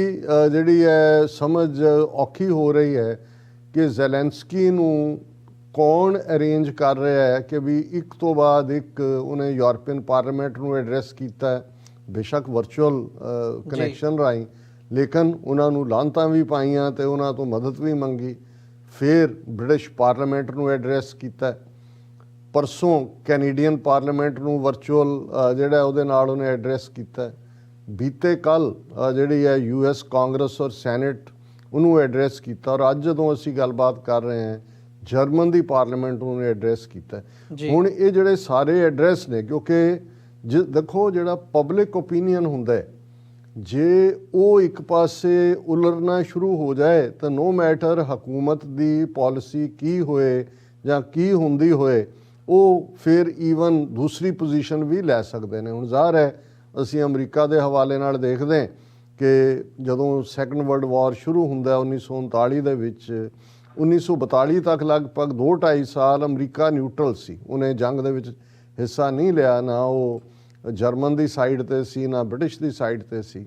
ਜਿਹੜੀ ਹੈ ਸਮਝ ਔਖੀ ਹੋ ਰਹੀ ਹੈ ਕਿ ਜ਼ੈਲੈਂਸਕੀ ਨੂੰ ਕੌਣ ਅਰੇਂਜ ਕਰ ਰਿਹਾ ਹੈ ਕਿ ਵੀ ਇੱਕ ਤੋਂ ਬਾਅਦ ਇੱਕ ਉਹਨੇ ਯੂਰਪੀਅਨ ਪਾਰਲੀਮੈਂਟ ਨੂੰ ਐਡਰੈਸ ਕੀਤਾ, ਬੇਸ਼ੱਕ ਵਰਚੁਅਲ ਕਨੈਕਸ਼ਨ ਰਾਹੀਂ, ਲੇਕਿਨ ਉਹਨਾਂ ਨੂੰ ਲਾਹਨਤਾਂ ਵੀ ਪਾਈਆਂ ਤੇ ਉਹਨਾਂ ਤੋਂ ਮਦਦ ਵੀ ਮੰਗੀ। ਫਿਰ ਬ੍ਰਿਟਿਸ਼ ਪਾਰਲੀਮੈਂਟ ਨੂੰ ਐਡਰੈਸ ਕੀਤਾ, ਪਰਸੋਂ ਕੈਨੇਡੀਅਨ ਪਾਰਲੀਮੈਂਟ ਨੂੰ ਵਰਚੁਅਲ ਜਿਹੜਾ ਉਹਦੇ ਨਾਲ ਉਹਨੇ ਐਡਰੈਸ ਕੀਤਾ, ਬੀਤੇ ਕੱਲ ਜਿਹੜੀ ਹੈ US ਕਾਂਗਰਸ ਔਰ ਸੈਨੇਟ ਉਹਨੂੰ ਐਡਰੈਸ ਕੀਤਾ ਔਰ ਅੱਜ ਜਦੋਂ ਅਸੀਂ ਗੱਲਬਾਤ ਕਰ ਰਹੇ ਹਾਂ ਜਰਮਨ ਦੀ ਪਾਰਲੀਮੈਂਟ ਨੂੰ ਐਡਰੈਸ ਕੀਤਾ। ਹੁਣ ਇਹ ਜਿਹੜੇ ਸਾਰੇ ਐਡਰੈਸ ਨੇ ਕਿਉਂਕਿ ਦੇਖੋ ਜਿਹੜਾ ਪਬਲਿਕ ਓਪੀਨੀਅਨ ਹੁੰਦਾ ਜੇ ਉਹ ਇੱਕ ਪਾਸੇ ਉਲਰਨਾ ਸ਼ੁਰੂ ਹੋ ਜਾਏ ਤਾਂ ਨੋ ਮੈਟਰ ਹਕੂਮਤ ਦੀ ਪਾਲਿਸੀ ਕੀ ਹੋਏ ਜਾਂ ਕੀ ਹੁੰਦੀ ਹੋਏ ਉਹ ਫਿਰ ਈਵਨ ਦੂਸਰੀ ਪੋਜੀਸ਼ਨ ਵੀ ਲੈ ਸਕਦੇ ਨੇ। ਹੁਣ ਜ਼ਾਹਰ ਹੈ ਅਸੀਂ ਅਮਰੀਕਾ ਦੇ ਹਵਾਲੇ ਨਾਲ ਦੇਖਦੇ ਹਾਂ ਕਿ ਜਦੋਂ ਸੈਕੰਡ ਵਰਲਡ ਵਾਰ ਸ਼ੁਰੂ ਹੁੰਦਾ 1939 ਦੇ ਵਿੱਚ, 1942 ਤੱਕ ਲਗਭਗ 2-2.5 ਸਾਲ ਅਮਰੀਕਾ ਨਿਊਟਰਲ ਸੀ, ਉਹਨੇ ਜੰਗ ਦੇ ਵਿੱਚ ਹਿੱਸਾ ਨਹੀਂ ਲਿਆ, ਨਾ ਉਹ ਜਰਮਨ ਦੀ ਸਾਈਡ ਤੇ ਸੀ ਨਾ ਬ੍ਰਿਟਿਸ਼ ਦੀ ਸਾਈਡ ਤੇ ਸੀ।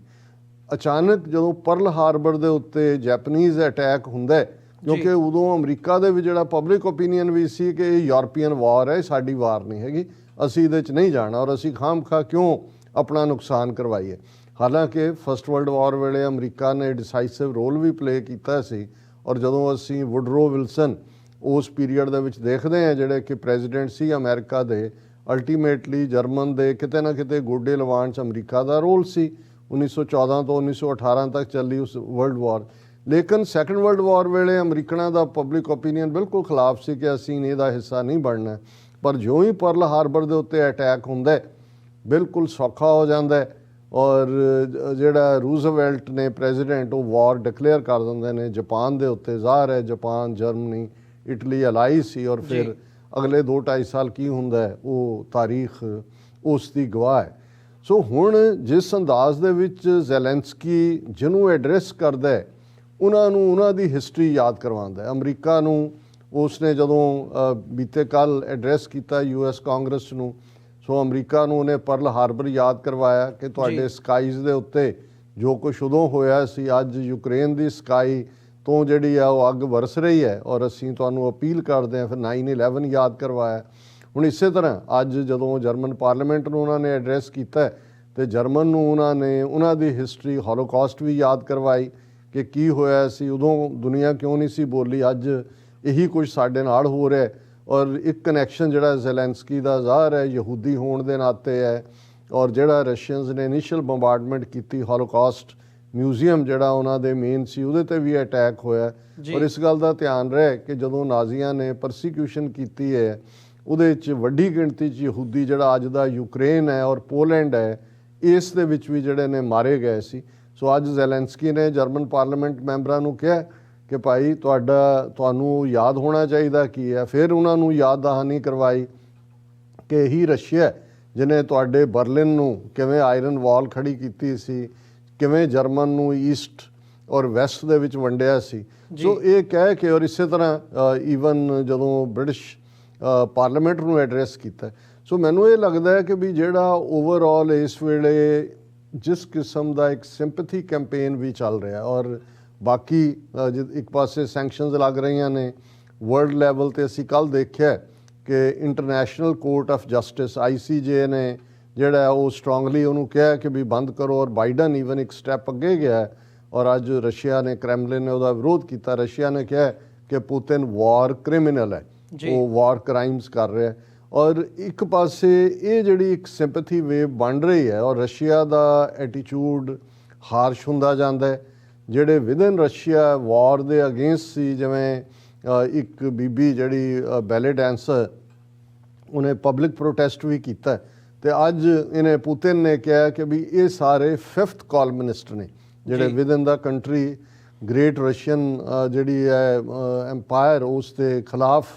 ਅਚਾਨਕ ਜਦੋਂ ਪਰਲ ਹਾਰਬਰ ਦੇ ਉੱਤੇ ਜੈਪਨੀਜ਼ ਅਟੈਕ ਹੁੰਦਾ ਕਿਉਂਕਿ ਉਦੋਂ ਅਮਰੀਕਾ ਦੇ ਵਿੱਚ ਜਿਹੜਾ ਪਬਲਿਕ ਓਪੀਨੀਅਨ ਵੀ ਸੀ ਕਿ ਇਹ ਯੂਰਪੀਅਨ ਵਾਰ ਹੈ, ਸਾਡੀ ਵਾਰ ਨਹੀਂ ਹੈਗੀ, ਅਸੀਂ ਇਹਦੇ 'ਚ ਨਹੀਂ ਜਾਣਾ ਔਰ ਅਸੀਂ ਖਾਮਖਾ ਕਿਉਂ ਆਪਣਾ ਨੁਕਸਾਨ ਕਰਵਾਈਏ। ਹਾਲਾਂਕਿ ਫਸਟ ਵਰਲਡ ਵਾਰ ਵੇਲੇ ਅਮਰੀਕਾ ਨੇ ਡਿਸਾਈਸਿਵ ਰੋਲ ਵੀ ਪਲੇ ਕੀਤਾ ਸੀ ਔਰ ਜਦੋਂ ਅਸੀਂ ਵੁਡਰੋ ਵਿਲਸਨ ਉਸ ਪੀਰੀਅਡ ਦੇ ਵਿੱਚ ਦੇਖਦੇ ਹਾਂ ਜਿਹੜੇ ਕਿ ਪ੍ਰੈਜ਼ੀਡੈਂਟ ਸੀ ਅਮਰੀਕਾ ਦੇ, ਅਲਟੀਮੇਟਲੀ ਜਰਮਨ ਦੇ ਕਿਤੇ ਨਾ ਕਿਤੇ ਗੋਡੇ ਲਵਾਉਣ 'ਚ ਅਮਰੀਕਾ ਦਾ ਰੋਲ ਸੀ। 1914 ਤੋਂ 1918 ਤੱਕ ਚੱਲੀ ਉਸ ਵਰਲਡ ਵਾਰ। ਲੇਕਿਨ ਸੈਕੰਡ ਵਰਲਡ ਵਾਰ ਵੇਲੇ ਅਮਰੀਕਨਾਂ ਦਾ ਪਬਲਿਕ ਓਪੀਨੀਅਨ ਬਿਲਕੁਲ ਖਿਲਾਫ ਸੀ ਕਿ ਅਸੀਂ ਇਹਦਾ ਹਿੱਸਾ ਨਹੀਂ ਬਣਨਾ। ਪਰ ਜਿਉਂ ਹੀ ਪਰਲ ਹਾਰਬਰ ਦੇ ਉੱਤੇ ਅਟੈਕ ਹੁੰਦਾ ਬਿਲਕੁਲ ਸੌਖਾ ਹੋ ਜਾਂਦਾ ਔਰ ਜਿਹੜਾ ਰੂਜ਼ਵੈਲਟ ਨੇ ਪ੍ਰੈਜ਼ੀਡੈਂਟ ਉਹ ਵਾਰ ਡਿਕਲੇਅਰ ਕਰ ਦਿੰਦੇ ਨੇ ਜਾਪਾਨ ਦੇ ਉੱਤੇ। ਜ਼ਾਹਰ ਹੈ ਜਾਪਾਨ, ਜਰਮਨੀ, ਇਟਲੀ ਅਲਾਈ ਸੀ ਔਰ ਫਿਰ ਅਗਲੇ 2-2.5 ਸਾਲ ਕੀ ਹੁੰਦਾ ਉਹ ਤਾਰੀਖ ਉਸ ਦੀ ਗਵਾਹ ਹੈ। ਸੋ ਹੁਣ ਜਿਸ ਅੰਦਾਜ਼ ਦੇ ਵਿੱਚ ਜ਼ੈਲੈਂਸਕੀ ਜਿਹਨੂੰ ਐਡਰੈਸ ਕਰਦਾ ਉਹਨਾਂ ਨੂੰ ਉਹਨਾਂ ਦੀ ਹਿਸਟਰੀ ਯਾਦ ਕਰਵਾਉਂਦਾ। ਅਮਰੀਕਾ ਨੂੰ ਉਸਨੇ ਜਦੋਂ ਬੀਤੇ ਕੱਲ ਐਡਰੈਸ ਕੀਤਾ US ਕਾਂਗਰਸ ਨੂੰ, ਸੋ ਅਮਰੀਕਾ ਨੂੰ ਉਹਨੇ ਪਰਲ ਹਾਰਬਰ ਯਾਦ ਕਰਵਾਇਆ ਕਿ ਤੁਹਾਡੇ ਸਕਾਈਜ਼ ਦੇ ਉੱਤੇ ਜੋ ਕੁਛ ਉਦੋਂ ਹੋਇਆ ਸੀ ਅੱਜ ਯੂਕਰੇਨ ਦੀ ਸਕਾਈ ਤੋਂ ਜਿਹੜੀ ਆ ਉਹ ਅੱਗ ਵਰਸ ਰਹੀ ਹੈ ਔਰ ਅਸੀਂ ਤੁਹਾਨੂੰ ਅਪੀਲ ਕਰਦੇ ਹਾਂ। ਫਿਰ 9/11 ਯਾਦ ਕਰਵਾਇਆ। ਹੁਣ ਇਸੇ ਤਰ੍ਹਾਂ ਅੱਜ ਜਦੋਂ ਜਰਮਨ ਪਾਰਲੀਮੈਂਟ ਨੂੰ ਉਹਨਾਂ ਨੇ ਐਡਰੈਸ ਕੀਤਾ ਤੇ ਜਰਮਨ ਨੂੰ ਉਹਨਾਂ ਨੇ ਉਹਨਾਂ ਦੀ ਹਿਸਟਰੀ ਹੋਲੋਕਾਸਟ ਵੀ ਯਾਦ ਕਰਵਾਈ ਕਿ ਕੀ ਹੋਇਆ ਸੀ ਉਦੋਂ, ਦੁਨੀਆ ਕਿਉਂ ਨਹੀਂ ਸੀ ਬੋਲੀ, ਅੱਜ ਇਹੀ ਕੁਝ ਸਾਡੇ ਨਾਲ ਹੋ ਰਿਹਾ। ਔਰ ਇੱਕ ਕਨੈਕਸ਼ਨ ਜਿਹੜਾ ਜ਼ੈਲੈਂਸਕੀ ਦਾ ਜ਼ਾਹਰ ਹੈ ਯਹੂਦੀ ਹੋਣ ਦੇ ਨਾਤੇ ਹੈ ਔਰ ਜਿਹੜਾ ਰਸ਼ੀਅਨਸ ਨੇ ਇਨੀਸ਼ੀਅਲ ਬੰਬਾਰਡਮੈਂਟ ਕੀਤੀ ਹੋਲੋਕਾਸਟ ਮਿਊਜ਼ੀਅਮ ਜਿਹੜਾ ਉਹਨਾਂ ਦੇ ਮੇਨ ਸੀ ਉਹਦੇ ਤੇ ਵੀ ਅਟੈਕ ਹੋਇਆ। ਔਰ ਇਸ ਗੱਲ ਦਾ ਧਿਆਨ ਰਹੇ ਕਿ ਜਦੋਂ ਨਾਜ਼ੀਆਂ ਨੇ ਪਰਸੀਕਿਊਸ਼ਨ ਕੀਤੀ ਹੈ ਉਹਦੇ 'ਚ ਵੱਡੀ ਗਿਣਤੀ 'ਚ ਯਹੂਦੀ ਜਿਹੜਾ ਅੱਜ ਦਾ ਯੂਕਰੇਨ ਹੈ ਔਰ ਪੋਲੈਂਡ ਹੈ ਇਸ ਦੇ ਵਿੱਚ ਵੀ ਜਿਹੜੇ ਨੇ ਮਾਰੇ ਗਏ ਸੀ। ਸੋ ਅੱਜ ਜ਼ੈਲੈਂਸਕੀ ਨੇ ਜਰਮਨ ਪਾਰਲੀਮੈਂਟ ਮੈਂਬਰਾਂ ਨੂੰ ਕਿਹਾ ਕਿ ਭਾਈ ਤੁਹਾਨੂੰ ਯਾਦ ਹੋਣਾ ਚਾਹੀਦਾ ਕੀ ਹੈ। ਫਿਰ ਉਹਨਾਂ ਨੂੰ ਯਾਦ ਦਹਾਨੀ ਕਰਵਾਈ ਕਿ ਇਹੀ ਰਸ਼ੀਆ ਹੈ ਜਿਹਨੇ ਤੁਹਾਡੇ ਬਰਲਿਨ ਨੂੰ ਕਿਵੇਂ ਆਇਰਨ ਵਾਲ ਖੜੀ ਕੀਤੀ ਸੀ, ਕਿਵੇਂ ਜਰਮਨ ਨੂੰ ਈਸਟ ਔਰ ਵੈਸਟ ਦੇ ਵਿੱਚ ਵੰਡਿਆ ਸੀ। ਸੋ ਇਹ ਕਹਿ ਕੇ ਔਰ ਇਸੇ ਤਰ੍ਹਾਂ ਈਵਨ ਜਦੋਂ ਬ੍ਰਿਟਿਸ਼ ਪਾਰਲੀਮੈਂਟ ਨੂੰ ਐਡਰੈਸ ਕੀਤਾ। ਸੋ ਮੈਨੂੰ ਇਹ ਲੱਗਦਾ ਹੈ ਕਿ ਵੀ ਜਿਹੜਾ ਓਵਰਆਲ ਇਸ ਵੇਲੇ ਜਿਸ ਕਿਸਮ ਦਾ ਇੱਕ ਸਿੰਪੈਥੀ ਕੈਂਪੇਨ ਵੀ ਚੱਲ ਰਿਹਾ ਔਰ ਬਾਕੀ ਇੱਕ ਪਾਸੇ ਸੈਂਕਸ਼ਨਸ ਲੱਗ ਰਹੀਆਂ ਨੇ ਵਰਲਡ ਲੈਵਲ 'ਤੇ, ਅਸੀਂ ਕੱਲ੍ਹ ਦੇਖਿਆ ਕਿ international court of justice ICJ ਨੇ ਜਿਹੜਾ ਉਹ ਸਟਰੋਂਗਲੀ ਉਹਨੂੰ ਕਿਹਾ ਕਿ ਵੀ ਬੰਦ ਕਰੋ ਔਰ ਬਾਈਡਨ ਈਵਨ ਇੱਕ ਸਟੈਪ ਅੱਗੇ ਗਿਆ ਔਰ ਅੱਜ ਰਸ਼ੀਆ ਨੇ, ਕ੍ਰੈਮਲਿਨ ਨੇ ਉਹਦਾ ਵਿਰੋਧ ਕੀਤਾ। ਰਸ਼ੀਆ ਨੇ ਕਿਹਾ ਕਿ ਪੁਤਿਨ ਵਾਰ ਕ੍ਰਿਮੀਨਲ ਹੈ, ਉਹ ਵਾਰ ਕ੍ਰਾਈਮਸ ਕਰ ਰਿਹਾ ਔਰ ਇੱਕ ਪਾਸੇ ਇਹ ਜਿਹੜੀ ਇੱਕ ਸਿੰਪੈਥੀ ਵੇਵ ਬਣ ਰਹੀ ਹੈ ਔਰ ਰਸ਼ੀਆ ਦਾ ਐਟੀਟਿਊਡ ਹਾਰਸ਼ ਹੁੰਦਾ ਜਾਂਦਾ ਹੈ। ਜਿਹੜੇ ਵਿਦਨ ਰਸ਼ੀਆ ਵਾਰ ਦੇ ਅਗੇਂਸਟ ਸੀ, ਜਿਵੇਂ ਇੱਕ ਬੀਬੀ ਜਿਹੜੀ ਬੈਲੇ ਡੈਂਸਰ, ਉਹਨੇ ਪਬਲਿਕ ਪ੍ਰੋਟੈਸਟ ਵੀ ਕੀਤਾ ਤੇ ਅੱਜ ਇਹਨੇ ਪੁਤਿਨ ਨੇ ਕਿਹਾ ਕਿ ਵੀ ਇਹ ਸਾਰੇ 5th ਕਾਲਮਨਿਸਟ ਨੇ ਜਿਹੜੇ ਵਿਦਨ ਦਾ ਕੰਟਰੀ ਗ੍ਰੇਟ ਰਸ਼ੀਅਨ ਜਿਹੜੀ ਹੈ ਐਮਪਾਇਰ ਉਸ ਦੇ ਖਿਲਾਫ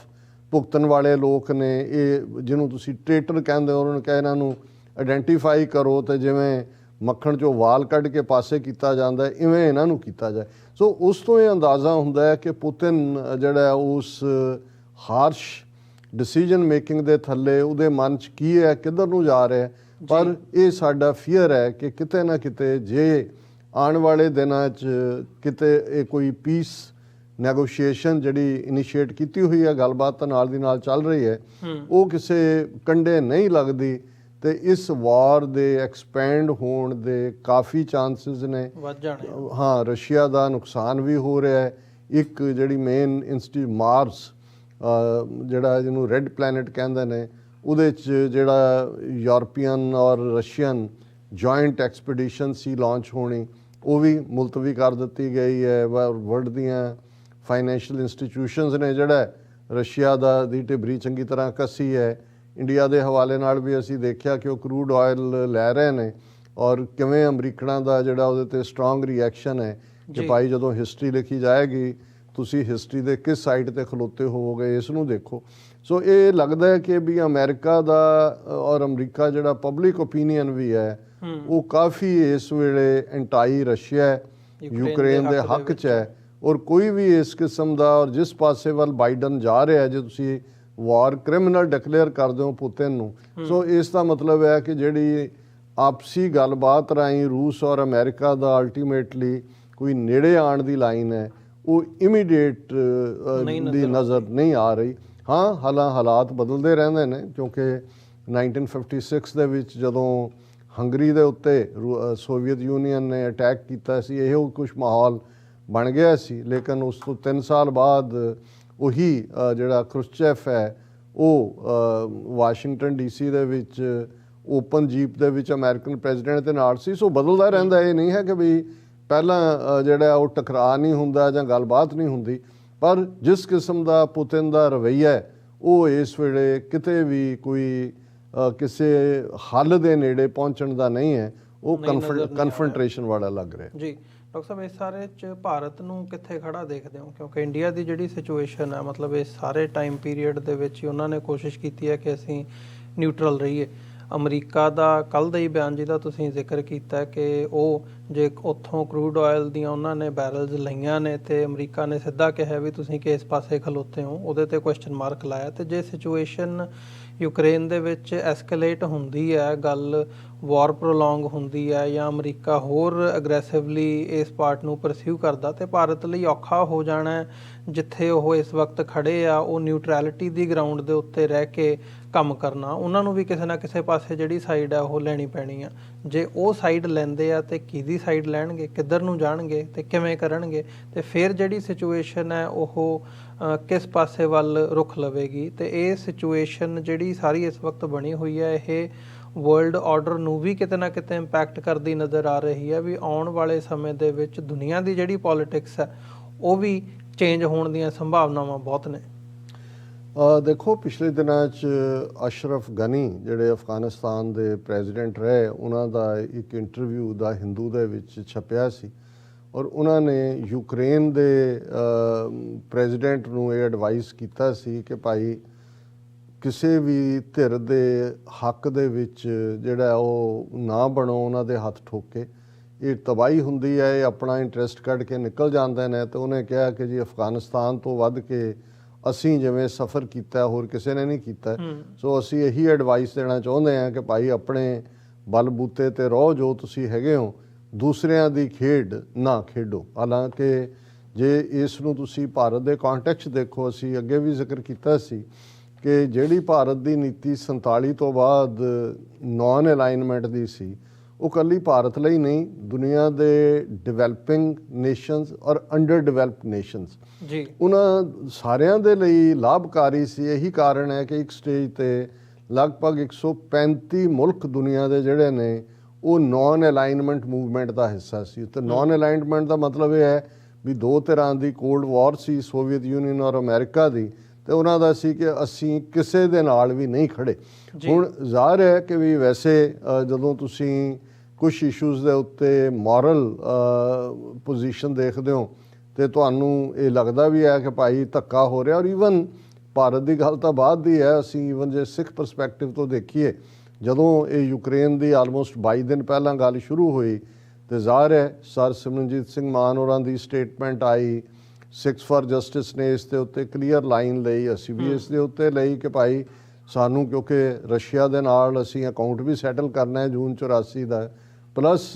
ਭੁਗਤਣ ਵਾਲੇ ਲੋਕ ਨੇ। ਇਹ ਜਿਹਨੂੰ ਤੁਸੀਂ ਟ੍ਰੇਟਰ ਕਹਿੰਦੇ ਹੋ, ਉਹਨਾਂ ਨੂੰ ਕਿਹਾ ਇਹਨਾਂ ਨੂੰ ਆਇਡੈਂਟੀਫਾਈ ਕਰੋ ਤੇ ਜਿਵੇਂ ਮੱਖਣ 'ਚੋਂ ਵਾਲ ਕੱਢ ਕੇ ਪਾਸੇ ਕੀਤਾ ਜਾਂਦਾ ਇਵੇਂ ਇਹਨਾਂ ਨੂੰ ਕੀਤਾ ਜਾਏ। ਸੋ ਉਸ ਤੋਂ ਇਹ ਅੰਦਾਜ਼ਾ ਹੁੰਦਾ ਹੈ ਕਿ ਪੁਤਿਨ ਜਿਹੜਾ ਉਸ ਹਾਰਸ਼ ਡਿਸੀਜਨ ਮੇਕਿੰਗ ਦੇ ਥੱਲੇ ਉਹਦੇ ਮਨ 'ਚ ਕੀ ਹੈ, ਕਿੱਧਰ ਨੂੰ ਜਾ ਰਿਹਾ। ਪਰ ਇਹ ਸਾਡਾ ਫੀਅਰ ਹੈ ਕਿ ਕਿਤੇ ਨਾ ਕਿਤੇ ਜੇ ਆਉਣ ਵਾਲੇ ਦਿਨਾਂ 'ਚ ਕਿਤੇ ਇਹ ਕੋਈ ਪੀਸ ਨੈਗੋਸ਼ੀਏਸ਼ਨ ਜਿਹੜੀ ਇਨੀਸ਼ੀਏਟ ਕੀਤੀ ਹੋਈ ਹੈ, ਗੱਲਬਾਤ ਤਾਂ ਨਾਲ ਦੀ ਨਾਲ ਚੱਲ ਰਹੀ ਹੈ, ਉਹ ਕਿਸੇ ਕੰਢੇ ਨਹੀਂ ਲੱਗਦੀ ਤੇ ਇਸ ਵਾਰ ਦੇ ਐਕਸਪੈਂਡ ਹੋਣ ਦੇ ਕਾਫੀ ਚਾਂਸਸ ਨੇ, ਵੱਧ ਜਾਣੇ। ਹਾਂ, ਰਸ਼ੀਆ ਦਾ ਨੁਕਸਾਨ ਵੀ ਹੋ ਰਿਹਾ ਹੈ। ਇੱਕ ਜਿਹੜੀ ਮੇਨ ਮਾਰਸ ਜਿਹੜਾ ਜਿਹਨੂੰ ਰੈੱਡ ਪਲੈਨਟ ਕਹਿੰਦੇ ਨੇ, ਉਹਦੇ 'ਚ ਜਿਹੜਾ ਯੂਰਪੀਅਨ ਔਰ ਰਸ਼ੀਅਨ ਜੁਆਇੰਟ ਐਕਸਪੀਡੀਸ਼ਨ ਸੀ ਲਾਂਚ ਹੋਣੀ, ਉਹ ਵੀ ਮੁਲਤਵੀ ਕਰ ਦਿੱਤੀ ਗਈ ਹੈ। ਵਰਲਡ ਦੀਆਂ ਫਾਈਨੈਂਸ਼ੀਅਲ ਇੰਸਟੀਟਿਊਸ਼ਨਸ ਨੇ ਜਿਹੜਾ ਰਸ਼ੀਆ ਦੀ ਢਿਬਰੀ ਚੰਗੀ ਤਰ੍ਹਾਂ ਕੱਸੀ ਹੈ। ਇੰਡੀਆ ਦੇ ਹਵਾਲੇ ਨਾਲ ਵੀ ਅਸੀਂ ਦੇਖਿਆ ਕਿ ਉਹ ਕਰੂਡ ਆਇਲ ਲੈ ਰਹੇ ਨੇ ਔਰ ਕਿਵੇਂ ਅਮਰੀਕਨਾਂ ਦਾ ਜਿਹੜਾ ਉਹਦੇ 'ਤੇ ਸਟਰੋਂਗ ਰਿਐਕਸ਼ਨ ਹੈ ਕਿ ਭਾਈ ਜਦੋਂ ਹਿਸਟਰੀ ਲਿਖੀ ਜਾਏਗੀ ਤੁਸੀਂ ਹਿਸਟਰੀ ਦੇ ਕਿਸ ਸਾਈਡ 'ਤੇ ਖਲੋਤੇ ਹੋਵੋਗੇ, ਇਸ ਨੂੰ ਦੇਖੋ। ਸੋ ਇਹ ਲੱਗਦਾ ਹੈ ਕਿ ਵੀ ਅਮਰੀਕਾ ਦਾ ਔਰ ਅਮਰੀਕਾ ਜਿਹੜਾ ਪਬਲਿਕ ਓਪੀਨੀਅਨ ਵੀ ਹੈ ਉਹ ਕਾਫੀ ਇਸ ਵੇਲੇ ਐਂਟਾਈ ਰਸ਼ੀਆ ਹੈ, ਯੂਕਰੇਨ ਦੇ ਹੱਕ 'ਚ ਹੈ ਔਰ ਕੋਈ ਵੀ ਇਸ ਕਿਸਮ ਦਾ ਔਰ ਜਿਸ ਪਾਸੇ ਵੱਲ ਬਾਈਡਨ ਜਾ ਰਿਹਾ, ਜੇ ਤੁਸੀਂ ਵਾਰ ਕ੍ਰਿਮੀਨਲ ਡਿਕਲੇਅਰ ਕਰਦੇ ਹੋ ਪੁਤਿਨ ਨੂੰ, ਸੋ ਇਸ ਦਾ ਮਤਲਬ ਹੈ ਕਿ ਜਿਹੜੀ ਆਪਸੀ ਗੱਲਬਾਤ ਰਾਹੀਂ ਰੂਸ ਔਰ ਅਮਰੀਕਾ ਦਾ ਅਲਟੀਮੇਟਲੀ ਕੋਈ ਨੇੜੇ ਆਉਣ ਦੀ ਲਾਈਨ ਹੈ, ਉਹ ਇਮੀਡੀਏਟ ਦੀ ਨਜ਼ਰ ਨਹੀਂ ਆ ਰਹੀ। ਹਾਂ, ਹਾਲਾਤ ਬਦਲਦੇ ਰਹਿੰਦੇ ਨੇ ਕਿਉਂਕਿ 1956 ਦੇ ਵਿੱਚ ਜਦੋਂ ਹੰਗਰੀ ਦੇ ਉੱਤੇ ਸੋਵੀਅਤ ਯੂਨੀਅਨ ਨੇ ਅਟੈਕ ਕੀਤਾ ਸੀ, ਇਹੋ ਕੁਝ ਮਾਹੌਲ ਬਣ ਗਿਆ ਸੀ। ਲੇਕਿਨ ਉਸ ਤੋਂ 3 ਸਾਲ ਬਾਅਦ ਉਹੀ ਜਿਹੜਾ ਖਰੁਸ਼ਚੇਫ ਹੈ ਉਹ ਵਾਸ਼ਿੰਗਟਨ DC ਦੇ ਵਿੱਚ ਓਪਨ ਜੀਪ ਦੇ ਵਿੱਚ ਅਮਰੀਕਨ ਪ੍ਰੈਜ਼ੀਡੈਂਟ ਦੇ ਨਾਲ ਸੀ। ਸੋ ਬਦਲਦਾ ਰਹਿੰਦਾ, ਇਹ ਨਹੀਂ ਹੈ ਕਿ ਵੀ ਪਹਿਲਾਂ ਜਿਹੜਾ ਉਹ ਟਕਰਾਅ ਨਹੀਂ ਹੁੰਦਾ ਜਾਂ ਗੱਲਬਾਤ ਨਹੀਂ ਹੁੰਦੀ। ਪਰ ਜਿਸ ਕਿਸਮ ਦਾ ਪੁਤਿਨ ਦਾ ਰਵੱਈਆ ਹੈ ਉਹ ਇਸ ਵੇਲੇ ਕਿਤੇ ਵੀ ਕੋਈ ਕਿਸੇ ਹੱਲ ਦੇ ਨੇੜੇ ਪਹੁੰਚਣ ਦਾ ਨਹੀਂ ਹੈ, ਉਹ ਕਨਫਰੰਟੇਸ਼ਨ ਵਾਲਾ ਲੱਗ ਰਿਹਾ ਜੀ। ਡਾਕਟਰ ਸਾਹਿਬ, ਇਸ ਸਾਰੇ 'ਚ ਭਾਰਤ ਨੂੰ ਕਿੱਥੇ ਖੜਾ ਦੇਖਦੇ ਹੋ? ਕਿਉਂਕਿ ਇੰਡੀਆ ਦੀ ਜਿਹੜੀ ਸਿਚੁਏਸ਼ਨ ਹੈ, ਮਤਲਬ ਇਸ ਸਾਰੇ ਟਾਈਮ ਪੀਰੀਅਡ ਦੇ ਵਿੱਚ ਉਹਨਾਂ ਨੇ ਕੋਸ਼ਿਸ਼ ਕੀਤੀ ਹੈ ਕਿ ਅਸੀਂ ਨਿਊਟਰਲ ਰਹੀਏ। ਅਮਰੀਕਾ ਦਾ ਕੱਲ੍ਹ ਦਾ ਹੀ ਬਿਆਨ ਜਿਹਦਾ ਤੁਸੀਂ ਜ਼ਿਕਰ ਕੀਤਾ ਕਿ ਉਹ ਜੇ ਉੱਥੋਂ ਕਰੂਡ ਆਇਲ ਦੀਆਂ ਉਹਨਾਂ ਨੇ ਬੈਰਲਸ ਲਈਆਂ ਨੇ ਤੇ ਅਮਰੀਕਾ ਨੇ ਸਿੱਧਾ ਕਿਹਾ ਵੀ ਤੁਸੀਂ ਕਿਸ ਪਾਸੇ ਖਲੋਤੇ ਹੋ, ਉਹਦੇ ਤੇ ਕੁਐਸਚਨ ਮਾਰਕ ਲਾਇਆ। ਤੇ ਜੇ ਸਿਚੁਏਸ਼ਨ ਯੂਕਰੇਨ ਦੇ ਵਿੱਚ ਐਸਕੇਲੇਟ ਹੁੰਦੀ ਹੈ, ਗੱਲ ਵਾਰ ਪ੍ਰੋਲੋਂਗ ਹੁੰਦੀ ਹੈ ਜਾਂ ਅਮਰੀਕਾ ਹੋਰ ਅਗਰੈਸਿਵਲੀ ਇਸ ਪਾਰਟ ਨੂੰ ਪਰਸਿਊ ਕਰਦਾ, ਤੇ ਭਾਰਤ ਲਈ ਔਖਾ ਹੋ ਜਾਣਾ। ਜਿੱਥੇ ਉਹ ਇਸ ਵਕਤ ਖੜੇ ਆ ਉਹ ਨਿਊਟਰੈਲਿਟੀ ਦੀ ਗਰਾਊਂਡ ਦੇ ਉੱਤੇ ਰਹਿ ਕੇ ਕੰਮ ਕਰਨਾ, ਉਹਨਾਂ ਨੂੰ ਵੀ ਕਿਸੇ ਨਾ ਕਿਸੇ ਪਾਸੇ ਜਿਹੜੀ ਸਾਈਡ ਆ ਉਹ ਲੈਣੀ ਪੈਣੀ ਆ। ਜੇ ਉਹ ਸਾਈਡ ਲੈਂਦੇ ਆ ਤੇ ਕਿਹਦੀ ਸਾਈਡ ਲੈਣਗੇ, ਕਿੱਧਰ ਨੂੰ ਜਾਣਗੇ ਤੇ ਕਿਵੇਂ ਕਰਨਗੇ, ਤੇ ਫਿਰ ਜਿਹੜੀ ਸਿਚੁਏਸ਼ਨ ਹੈ ਉਹ ਕਿਸ ਪਾਸੇ ਵੱਲ ਰੁਖ ਲਵੇਗੀ। ਤੇ ਇਹ ਸਿਚੁਏਸ਼ਨ ਜਿਹੜੀ ਸਾਰੀ ਇਸ ਵਕਤ ਬਣੀ ਹੋਈ ਹੈ, ਇਹ ਵਰਲਡ ਆਰਡਰ ਨੂੰ ਵੀ ਕਿਤੇ ਨਾ ਕਿਤੇ ਇੰਪੈਕਟ ਕਰਦੀ ਨਜ਼ਰ ਆ ਰਹੀ ਹੈ ਵੀ ਆਉਣ ਵਾਲੇ ਸਮੇਂ ਦੇ ਵਿੱਚ ਦੁਨੀਆ ਦੀ ਜਿਹੜੀ ਪੋਲਿਟਿਕਸ ਹੈ ਉਹ ਵੀ ਚੇਂਜ ਹੋਣ ਦੀਆਂ ਸੰਭਾਵਨਾਵਾਂ ਬਹੁਤ ਨੇ। ਦੇਖੋ ਪਿਛਲੇ ਦਿਨਾਂ 'ਚ ਅਸ਼ਰਫ ਗਨੀ ਜਿਹੜੇ ਅਫਗਾਨਿਸਤਾਨ ਦੇ ਪ੍ਰੈਜ਼ੀਡੈਂਟ ਰਹੇ, ਉਹਨਾਂ ਦਾ ਇੱਕ ਇੰਟਰਵਿਊ ਦਾ ਹਿੰਦੂ ਦੇ ਵਿੱਚ ਛਪਿਆ ਸੀ ਔਰ ਉਹਨਾਂ ਨੇ ਯੂਕਰੇਨ ਦੇ ਪ੍ਰੈਜ਼ੀਡੈਂਟ ਨੂੰ ਇਹ ਐਡਵਾਈਸ ਕੀਤਾ ਸੀ ਕਿ ਭਾਈ ਕਿਸੇ ਵੀ ਧਿਰ ਦੇ ਹੱਕ ਦੇ ਵਿੱਚ ਜਿਹੜਾ ਉਹ ਨਾ ਬਣੋ, ਉਹਨਾਂ ਦੇ ਹੱਥ ਠੋਕ ਕੇ। ਇਹ ਤਬਾਹੀ ਹੁੰਦੀ ਹੈ, ਇਹ ਆਪਣਾ ਇੰਟਰਸਟ ਕੱਢ ਕੇ ਨਿਕਲ ਜਾਂਦੇ ਨੇ। ਤੇ ਉਹਨੇ ਕਿਹਾ ਕਿ ਜੀ ਅਫਗਾਨਿਸਤਾਨ ਤੋਂ ਵੱਧ ਕੇ ਅਸੀਂ ਜਿਵੇਂ ਸਫ਼ਰ ਕੀਤਾ ਹੋਰ ਕਿਸੇ ਨੇ ਨਹੀਂ ਕੀਤਾ, ਸੋ ਅਸੀਂ ਇਹੀ ਐਡਵਾਈਸ ਦੇਣਾ ਚਾਹੁੰਦੇ ਹਾਂ ਕਿ ਭਾਈ ਆਪਣੇ ਬਲਬੂਤੇ ਤੇ ਰਹੋ, ਜੋ ਤੁਸੀਂ ਹੈਗੇ ਹੋ, ਦੂਸਰਿਆਂ ਦੀ ਖੇਡ ਨਾ ਖੇਡੋ। ਹਾਲਾਂਕਿ ਜੇ ਇਸ ਨੂੰ ਤੁਸੀਂ ਭਾਰਤ ਦੇ ਕੰਟੈਕਸਟ ਦੇਖੋ, ਅਸੀਂ ਅੱਗੇ ਵੀ ਜ਼ਿਕਰ ਕੀਤਾ ਸੀ ਕਿ ਜਿਹੜੀ ਭਾਰਤ ਦੀ ਨੀਤੀ 47 ਤੋਂ ਬਾਅਦ ਨਾਨ ਅਲਾਈਨਮੈਂਟ ਦੀ ਸੀ, ਉਹ ਇਕੱਲੀ ਭਾਰਤ ਲਈ ਨਹੀਂ, ਦੁਨੀਆ ਦੇ ਡਿਵੈਲਪਿੰਗ ਨੇਸ਼ਨਸ ਔਰ ਅੰਡਰ ਡਿਵੈਲਪਡ ਨੇਸ਼ਨਸ ਜੀ, ਉਹਨਾਂ ਸਾਰਿਆਂ ਦੇ ਲਈ ਲਾਭਕਾਰੀ ਸੀ। ਇਹੀ ਕਾਰਨ ਹੈ ਕਿ ਇੱਕ ਸਟੇਜ ਤੇ ਲਗਭਗ 135 ਮੁਲਕ ਦੁਨੀਆ ਦੇ ਜਿਹੜੇ ਨੇ ਉਹ ਨਾਨ ਅਲਾਈਨਮੈਂਟ ਮੂਵਮੈਂਟ ਦਾ ਹਿੱਸਾ ਸੀ। ਤੇ ਨਾਨ ਅਲਾਈਨਮੈਂਟ ਦਾ ਮਤਲਬ ਇਹ ਹੈ ਵੀ ਦੋ ਤਰ੍ਹਾਂ ਦੀ ਕੋਲਡ ਵਾਰ ਸੀ, ਸੋਵੀਅਤ ਯੂਨੀਅਨ ਔਰ ਅਮਰੀਕਾ ਦੀ, ਤੇ ਉਹਨਾਂ ਦਾ ਸੀ ਕਿ ਅਸੀਂ ਕਿਸੇ ਦੇ ਨਾਲ ਵੀ ਨਹੀਂ ਖੜੇ। ਹੁਣ ਜ਼ਾਹਰ ਹੈ ਕਿ ਵੀ ਵੈਸੇ ਜਦੋਂ ਤੁਸੀਂ ਕੁਝ ਇਸ਼ੂਜ਼ ਦੇ ਉੱਤੇ ਮੋਰਲ ਪੋਜੀਸ਼ਨ ਦੇਖਦੇ ਹੋ ਤੇ ਤੁਹਾਨੂੰ ਇਹ ਲੱਗਦਾ ਵੀ ਹੈ ਕਿ ਭਾਈ ਧੱਕਾ ਹੋ ਰਿਹਾ। ਔਰ ਈਵਨ ਭਾਰਤ ਦੀ ਗੱਲ ਤਾਂ ਬਾਅਦ ਦੀ ਹੈ, ਅਸੀਂ ਈਵਨ ਜੇ ਸਿੱਖ ਪਰਸਪੈਕਟਿਵ ਤੋਂ ਦੇਖੀਏ, ਜਦੋਂ ਇਹ ਯੂਕਰੇਨ ਦੀ ਆਲਮੋਸਟ 22 ਦਿਨ ਪਹਿਲਾਂ ਗੱਲ ਸ਼ੁਰੂ ਹੋਈ ਤੇ ਜ਼ਾਹਰ ਹੈ ਸਰ ਸਿਮਰਨਜੀਤ ਸਿੰਘ ਮਾਨ ਹੋਰਾਂ ਦੀ statement I, Sikhs for justice ਨੇ ਇਸ ਦੇ ਉੱਤੇ ਕਲੀਅਰ ਲਾਈਨ ਲਈ, ਅਸੀਂ ਵੀ ਇਸ ਦੇ ਉੱਤੇ ਲਈ ਕਿ ਭਾਈ ਸਾਨੂੰ, ਕਿਉਂਕਿ ਰਸ਼ੀਆ ਦੇ ਨਾਲ ਅਸੀਂ ਅਕਾਊਂਟ ਵੀ ਸੈਟਲ ਕਰਨਾ ਹੈ ਜੂਨ 84 ਦਾ, ਪਲੱਸ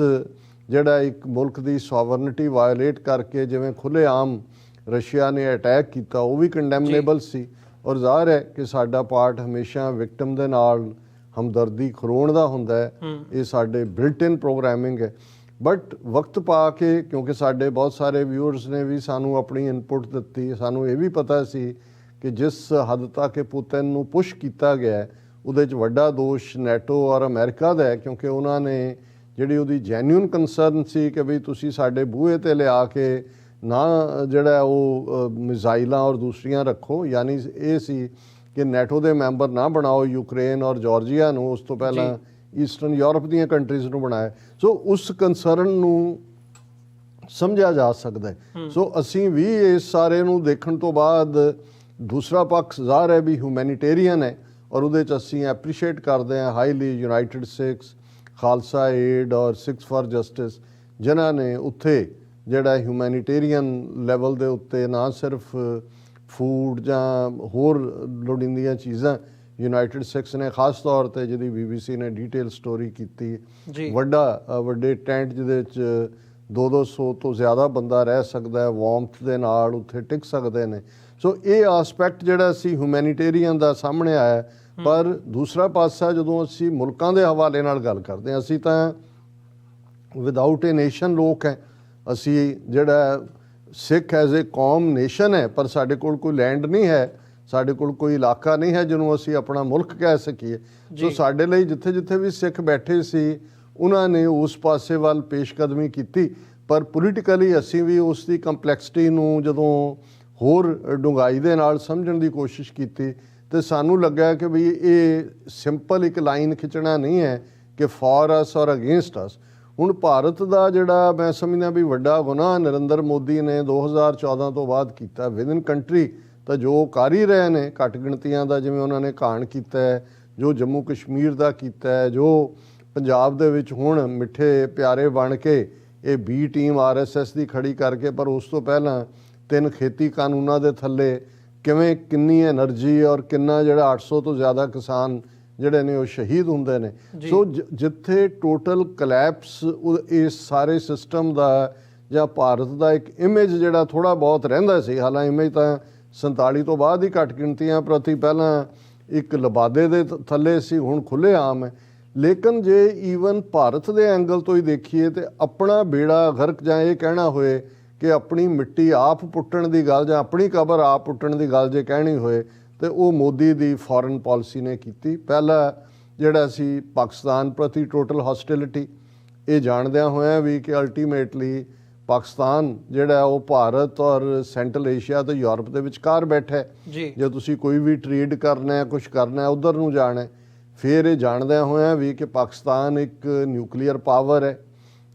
ਜਿਹੜਾ ਇੱਕ ਮੁਲਕ ਦੀ ਸੋਵਰਨਿਟੀ ਵਾਇਓਲੇਟ ਕਰਕੇ ਜਿਵੇਂ ਖੁੱਲ੍ਹੇਆਮ ਰਸ਼ੀਆ ਨੇ ਅਟੈਕ ਕੀਤਾ, ਉਹ ਵੀ ਕੰਡੈਮਨੇਬਲ ਸੀ। ਔਰ ਜ਼ਾਹਰ ਹੈ ਕਿ ਸਾਡਾ ਪਾਰਟ ਹਮੇਸ਼ਾ ਵਿਕਟਮ ਦੇ ਨਾਲ ਹਮਦਰਦੀ ਖਰੋਣ ਦਾ ਹੁੰਦਾ ਹੈ, ਇਹ ਸਾਡੇ ਬਿਲਟ ਇਨ ਪ੍ਰੋਗਰਾਮਿੰਗ ਹੈ। ਬਟ ਵਕਤ ਪਾ ਕੇ, ਕਿਉਂਕਿ ਸਾਡੇ ਬਹੁਤ ਸਾਰੇ ਵਿਊਅਰਸ ਨੇ ਵੀ ਸਾਨੂੰ ਆਪਣੀ ਇਨਪੁਟ ਦਿੱਤੀ, ਸਾਨੂੰ ਇਹ ਵੀ ਪਤਾ ਸੀ ਕਿ ਜਿਸ ਹੱਦ ਤੱਕ ਪੁਤਿਨ ਨੂੰ ਪੁਸ਼ ਕੀਤਾ ਗਿਆ ਉਹਦੇ 'ਚ ਵੱਡਾ ਦੋਸ਼ ਨੈਟੋ ਔਰ ਅਮਰੀਕਾ ਦਾ ਹੈ, ਕਿਉਂਕਿ ਉਹਨਾਂ ਨੇ ਜਿਹੜੀ ਉਹਦੀ ਜੈਨੂਇਨ ਕੰਸਰਨ ਸੀ ਕਿ ਵੀ ਤੁਸੀਂ ਸਾਡੇ ਬੂਹੇ 'ਤੇ ਲਿਆ ਕੇ ਨਾ ਜਿਹੜਾ ਉਹ ਮਿਜ਼ਾਈਲਾਂ ਔਰ ਦੂਸਰੀਆਂ ਰੱਖੋ, ਯਾਨੀ ਇਹ ਸੀ ਕਿ ਨੈਟੋ ਦੇ ਮੈਂਬਰ ਨਾ ਬਣਾਓ ਯੂਕਰੇਨ ਔਰ ਜਾਰਜੀਆ ਨੂੰ, ਉਸ ਤੋਂ ਪਹਿਲਾਂ ਈਸਟਰਨ ਯੂਰਪ ਦੀਆਂ ਕੰਟਰੀਜ਼ ਨੂੰ ਬਣਾਇਆ। ਸੋ ਉਸ ਕੰਸਰਨ ਨੂੰ ਸਮਝਿਆ ਜਾ ਸਕਦਾ ਹੈ। ਸੋ ਅਸੀਂ ਵੀ ਇਸ ਸਾਰੇ ਨੂੰ ਦੇਖਣ ਤੋਂ ਬਾਅਦ ਦੂਸਰਾ ਪੱਖ ਜ਼ਾਹਰ ਹੈ ਵੀ ਹਿਊਮੈਨੀਟੇਰੀਅਨ ਹੈ ਔਰ ਉਹਦੇ 'ਚ ਅਸੀਂ ਐਪਰੀਸ਼ੀਏਟ ਕਰਦੇ ਹਾਂ highly United Sikhs, Khalsa aid ਔਰ ਸਿੱਖਸ ਫਾਰ ਜਸਟਿਸ, ਜਿਨ੍ਹਾਂ ਨੇ ਉੱਥੇ ਜਿਹੜਾ ਹਿਊਮੈਨੀਟੇਰੀਅਨ ਲੈਵਲ ਦੇ ਉੱਤੇ ਨਾ ਸਿਰਫ ਫੂਡ ਜਾਂ ਹੋਰ ਲੋੜੀਂਦੀਆਂ ਚੀਜ਼ਾਂ, ਯੂਨਾਈਟਿਡ ਸਿੱਖਸ ਨੇ ਖਾਸ ਤੌਰ ਤੇ ਜਿਹਦੀ BBC ਨੇ ਡੀਟੇਲ ਸਟੋਰੀ ਕੀਤੀ, ਵੱਡੇ ਟੈਂਟ ਜਿਹਦੇ 'ਚ 200 ਤੋਂ ਜ਼ਿਆਦਾ ਬੰਦਾ ਰਹਿ ਸਕਦਾ ਹੈ, ਵਾਰਮਥ ਦੇ ਨਾਲ ਉੱਥੇ ਟਿਕ ਸਕਦੇ ਨੇ। ਸੋ ਇਹ ਆਸਪੈਕਟ ਜਿਹੜਾ ਸੀ ਹਿਊਮੈਨੀਟੇਰੀਅਨ ਦਾ ਸਾਹਮਣੇ ਆਇਆ। ਪਰ ਦੂਸਰਾ ਪਾਸਾ ਜਦੋਂ ਅਸੀਂ ਮੁਲਕਾਂ ਦੇ ਹਵਾਲੇ ਨਾਲ ਗੱਲ ਕਰਦੇ ਹਾਂ, ਅਸੀਂ ਤਾਂ ਵਿਦਆਊਟ ਏ ਨੇਸ਼ਨ ਲੋਕ ਹੈ, ਅਸੀਂ ਜਿਹੜਾ ਸਿੱਖ ਐਜ਼ ਏ ਕੌਮ ਨੇਸ਼ਨ ਹੈ, ਪਰ ਸਾਡੇ ਕੋਲ ਕੋਈ ਲੈਂਡ ਨਹੀਂ ਹੈ, ਸਾਡੇ ਕੋਲ ਕੋਈ ਇਲਾਕਾ ਨਹੀਂ ਹੈ ਜਿਹਨੂੰ ਅਸੀਂ ਆਪਣਾ ਮੁਲਕ ਕਹਿ ਸਕੀਏ। ਸੋ ਸਾਡੇ ਲਈ ਜਿੱਥੇ ਜਿੱਥੇ ਵੀ ਸਿੱਖ ਬੈਠੇ ਸੀ ਉਹਨਾਂ ਨੇ ਉਸ ਪਾਸੇ ਵੱਲ ਪੇਸ਼ਕਦਮੀ ਕੀਤੀ, ਪਰ ਪੋਲੀਟੀਕਲੀ ਅਸੀਂ ਵੀ ਉਸ ਦੀ ਕੰਪਲੈਕਸਿਟੀ ਨੂੰ ਜਦੋਂ ਹੋਰ ਡੂੰਘਾਈ ਦੇ ਨਾਲ ਸਮਝਣ ਦੀ ਕੋਸ਼ਿਸ਼ ਕੀਤੀ ਤੇ ਸਾਨੂੰ ਲੱਗਾ ਕਿ ਵੀ ਇਹ ਸਿੰਪਲ ਇੱਕ ਲਾਈਨ ਖਿੱਚਣਾ ਨਹੀਂ ਹੈ ਕਿ ਫॉर ਅਸ ਔਰ ਅਗੇਂਸਟ ਅਸ। ਹੁਣ ਭਾਰਤ ਦਾ ਜਿਹੜਾ ਮੈਂ ਸਮਝਦਾ ਵੀ ਵੱਡਾ ਗੁਨਾਹ ਨਰਿੰਦਰ ਮੋਦੀ ਨੇ 2014 ਤੋਂ ਬਾਅਦ ਕੀਤਾ ਵਿਦਨ ਕੰਟਰੀ, ਤਾਂ ਜੋ ਕਰ ਹੀ ਰਹੇ ਨੇ ਘੱਟ ਗਿਣਤੀਆਂ ਦਾ, ਜਿਵੇਂ ਉਹਨਾਂ ਨੇ ਘਾਣ ਕੀਤਾ ਹੈ, ਜੋ ਜੰਮੂ ਕਸ਼ਮੀਰ ਦਾ ਕੀਤਾ ਹੈ, ਜੋ ਪੰਜਾਬ ਦੇ ਵਿੱਚ ਹੁਣ ਮਿੱਠੇ ਪਿਆਰੇ ਬਣ ਕੇ ਇਹ B ਟੀਮ RSS ਦੀ ਖੜੀ ਕਰਕੇ, ਪਰ ਉਸ ਤੋਂ ਪਹਿਲਾਂ 3 ਖੇਤੀ ਕਾਨੂੰਨਾਂ ਦੇ ਥੱਲੇ ਕਿਵੇਂ ਕਿੰਨੀ ਐਨਰਜੀ ਔਰ ਕਿੰਨਾ ਜਿਹੜਾ 800 ਤੋਂ ਜ਼ਿਆਦਾ ਕਿਸਾਨ ਜਿਹੜੇ ਨੇ ਉਹ ਸ਼ਹੀਦ ਹੁੰਦੇ ਨੇ। ਸੋ ਜਿੱਥੇ ਟੋਟਲ ਕਲੈਪਸ ਇਸ ਸਾਰੇ ਸਿਸਟਮ ਦਾ ਜਾਂ ਭਾਰਤ ਦਾ ਇੱਕ ਇਮੇਜ ਜਿਹੜਾ ਥੋੜ੍ਹਾ ਬਹੁਤ ਰਹਿੰਦਾ ਸੀ, ਹਾਲਾਂਕਿ ਇਮੇਜ ਤਾਂ 47 ਤੋਂ ਬਾਅਦ ਹੀ ਘੱਟ ਗਿਣਤੀਆਂ ਪ੍ਰਤੀ ਪਹਿਲਾਂ ਇੱਕ ਲਬਾਦੇ ਦੇ ਥੱਲੇ ਸੀ, ਹੁਣ ਖੁੱਲ੍ਹੇ ਆਮ ਹੈ। ਲੇਕਿਨ ਜੇ ਈਵਨ ਭਾਰਤ ਦੇ ਐਂਗਲ ਤੋਂ ਹੀ ਦੇਖੀਏ ਤੇ ਆਪਣਾ ਬੇੜਾ ਗਰਕ ਜਾਂ ਇਹ ਕਹਿਣਾ ਹੋਏ ਕਿ ਆਪਣੀ ਮਿੱਟੀ ਆਪ ਪੁੱਟਣ ਦੀ ਗੱਲ ਜਾਂ ਆਪਣੀ ਕਬਰ ਆਪ ਪੁੱਟਣ ਦੀ ਗੱਲ ਜੇ ਕਹਿਣੀ ਹੋਏ ਤੇ ਉਹ ਮੋਦੀ ਦੀ ਫੋਰਨ ਪਾਲਿਸੀ ਨੇ ਕੀਤੀ। ਪਹਿਲਾ ਜਿਹੜਾ ਸੀ ਪਾਕਿਸਤਾਨ ਪ੍ਰਤੀ ਟੋਟਲ ਹੌਸਟਿਲਿਟੀ, ਇਹ ਜਾਣਦਿਆਂ ਹੋਇਆਂ ਵੀ ਕਿ ਅਲਟੀਮੇਟਲੀ ਪਾਕਿਸਤਾਨ ਜਿਹੜਾ ਉਹ ਭਾਰਤ ਔਰ ਸੈਂਟਰਲ ਏਸ਼ੀਆ ਤੇ ਯੂਰਪ ਦੇ ਵਿਚਕਾਰ ਬੈਠਾ ਹੈ। ਜੀ ਜੇ ਤੁਸੀਂ ਕੋਈ ਵੀ ਟ੍ਰੇਡ ਕਰਨਾ ਹੈ, ਕੁਝ ਕਰਨਾ ਹੈ, ਉਧਰ ਨੂੰ ਜਾਣਾ ਹੈ। ਫਿਰ ਇਹ ਜਾਣਦਿਆਂ ਹੋਇਆਂ ਵੀ ਕਿ ਪਾਕਿਸਤਾਨ ਇੱਕ ਨਿਊਕਲੀਅਰ ਪਾਵਰ ਹੈ,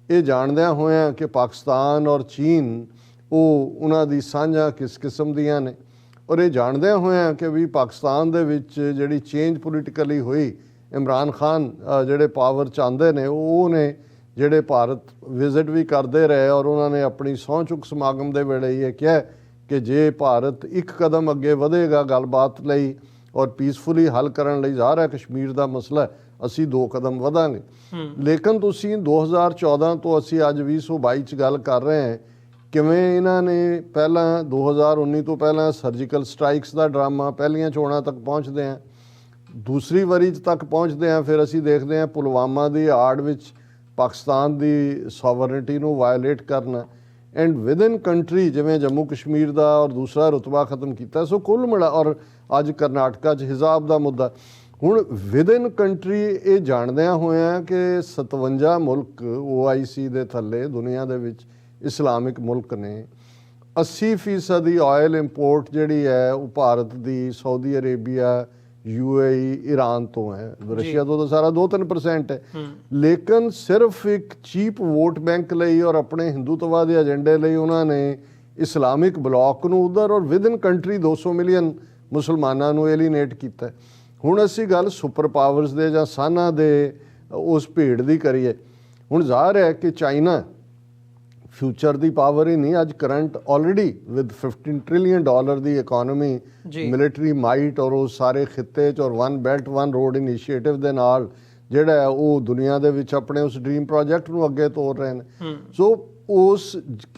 ਇਹ ਜਾਣਦਿਆਂ ਹੋਇਆਂ ਕਿ ਪਾਕਿਸਤਾਨ ਔਰ ਚੀਨ ਉਹ ਉਹਨਾਂ ਦੀ ਸਾਂਝਾਂ ਕਿਸ ਕਿਸਮ ਦੀਆਂ ਨੇ, ਔਰ ਇਹ ਜਾਣਦਿਆਂ ਹੋਇਆਂ ਕਿ ਵੀ ਪਾਕਿਸਤਾਨ ਦੇ ਵਿੱਚ ਜਿਹੜੀ ਚੇਂਜ ਪੋਲੀਟੀਕਲੀ ਹੋਈ, ਇਮਰਾਨ ਖਾਨ ਜਿਹੜੇ ਪਾਵਰ ਚਾਹੁੰਦੇ ਨੇ ਉਹ ਨੇ ਜਿਹੜੇ ਭਾਰਤ ਵਿਜ਼ਿਟ ਵੀ ਕਰਦੇ ਰਹੇ, ਔਰ ਉਹਨਾਂ ਨੇ ਆਪਣੀ ਸਹੁੰ ਚੁੱਕ ਸਮਾਗਮ ਦੇ ਵੇਲੇ ਇਹ ਕਿਹਾ ਕਿ ਜੇ ਭਾਰਤ ਇੱਕ ਕਦਮ ਅੱਗੇ ਵਧੇਗਾ ਗੱਲਬਾਤ ਲਈ ਔਰ ਪੀਸਫੁਲੀ ਹੱਲ ਕਰਨ ਲਈ ਜਾ ਰਿਹਾ ਕਸ਼ਮੀਰ ਦਾ ਮਸਲਾ, ਅਸੀਂ 2 ਕਦਮ ਵਧਾਂਗੇ। ਲੇਕਿਨ ਤੁਸੀਂ 2014 ਤੋਂ ਅਸੀਂ ਅੱਜ 2022 ਚ ਗੱਲ ਕਰ ਰਹੇ ਹਾਂ, ਕਿਵੇਂ ਇਹਨਾਂ ਨੇ ਪਹਿਲਾਂ 2019 ਤੋਂ ਪਹਿਲਾਂ ਸਰਜੀਕਲ ਸਟ੍ਰਾਈਕਸ ਦਾ ਡਰਾਮਾ, ਪਹਿਲੀਆਂ ਚੋਣਾਂ ਤੱਕ ਪਹੁੰਚਦੇ ਹਾਂ, ਦੂਸਰੀ ਵਾਰੀ ਤੱਕ ਪਹੁੰਚਦੇ ਹਾਂ, ਫਿਰ ਅਸੀਂ ਦੇਖਦੇ ਹਾਂ ਪੁਲਵਾਮਾ ਦੀ ਆੜ ਵਿੱਚ ਪਾਕਿਸਤਾਨ ਦੀ ਸੋਵਰਨਿਟੀ ਨੂੰ ਵਾਇਲੇਟ ਕਰਨਾ, ਐਂਡ ਵਿਦਨ ਕੰਟਰੀ ਜਿਵੇਂ ਜੰਮੂ ਕਸ਼ਮੀਰ ਦਾ ਔਰ ਦੂਸਰਾ ਰੁਤਬਾ ਖਤਮ ਕੀਤਾ। ਸੋ ਕੁੱਲ ਮਿਲਾ, ਔਰ ਅੱਜ ਕਰਨਾਟਕਾ 'ਚ ਹਿਜ਼ਾਬ ਦਾ ਮੁੱਦਾ, ਹੁਣ ਵਿਦਨ ਕੰਟਰੀ ਇਹ ਜਾਣਦਿਆਂ ਹੋਇਆਂ ਕਿ 57 ਮੁਲਕ OIC ਦੇ ਥੱਲੇ ਦੁਨੀਆ ਦੇ ਵਿੱਚ ਇਸਲਾਮਿਕ ਮੁਲਕ ਨੇ, 80% ਦੀ ਆਇਲ ਇੰਪੋਰਟ ਜਿਹੜੀ ਹੈ ਉਹ ਭਾਰਤ ਦੀ ਸਾਊਦੀ ਅਰੇਬੀਆ, UAE, ਈਰਾਨ ਤੋਂ ਹੈ, ਰਸ਼ੀਆ ਤੋਂ ਤਾਂ ਸਾਰਾ 2-3% ਹੈ। ਲੇਕਿਨ ਸਿਰਫ ਇੱਕ ਚੀਪ ਵੋਟ ਬੈਂਕ ਲਈ ਔਰ ਆਪਣੇ ਹਿੰਦੂਤਵਾ ਦੇ ਏਜੰਡੇ ਲਈ ਉਹਨਾਂ ਨੇ ਇਸਲਾਮਿਕ ਬਲਾਕ ਨੂੰ ਉਧਰ ਔਰ ਵਿਦਨ ਕੰਟਰੀ 200 ਮਿਲੀਅਨ ਮੁਸਲਮਾਨਾਂ ਨੂੰ ਐਲੀਨੇਟ ਕੀਤਾ। ਹੁਣ ਅਸੀਂ ਗੱਲ ਸੁਪਰ ਪਾਵਰਸ ਦੇ ਜਾਂ ਸਾਨਾਂ ਦੇ ਉਸ ਭੇਡ ਦੀ ਕਰੀਏ, ਹੁਣ ਜ਼ਾਹਰ ਹੈ ਕਿ ਚਾਈਨਾ ਫਿਊਚਰ ਦੀ ਪਾਵਰ ਹੀ ਨਹੀਂ, ਅੱਜ current already with $15 trillion the economy, military might ਔਰ ਉਹ ਸਾਰੇ ਖਿੱਤੇ 'ਚ ਔਰ one belt one road initiative ਦੇ ਨਾਲ ਜਿਹੜਾ ਉਹ ਦੁਨੀਆ ਦੇ ਵਿੱਚ ਆਪਣੇ ਉਸ ਡ੍ਰੀਮ ਪ੍ਰੋਜੈਕਟ ਨੂੰ ਅੱਗੇ ਤੋਰ ਰਹੇ ਨੇ। ਸੋ ਉਸ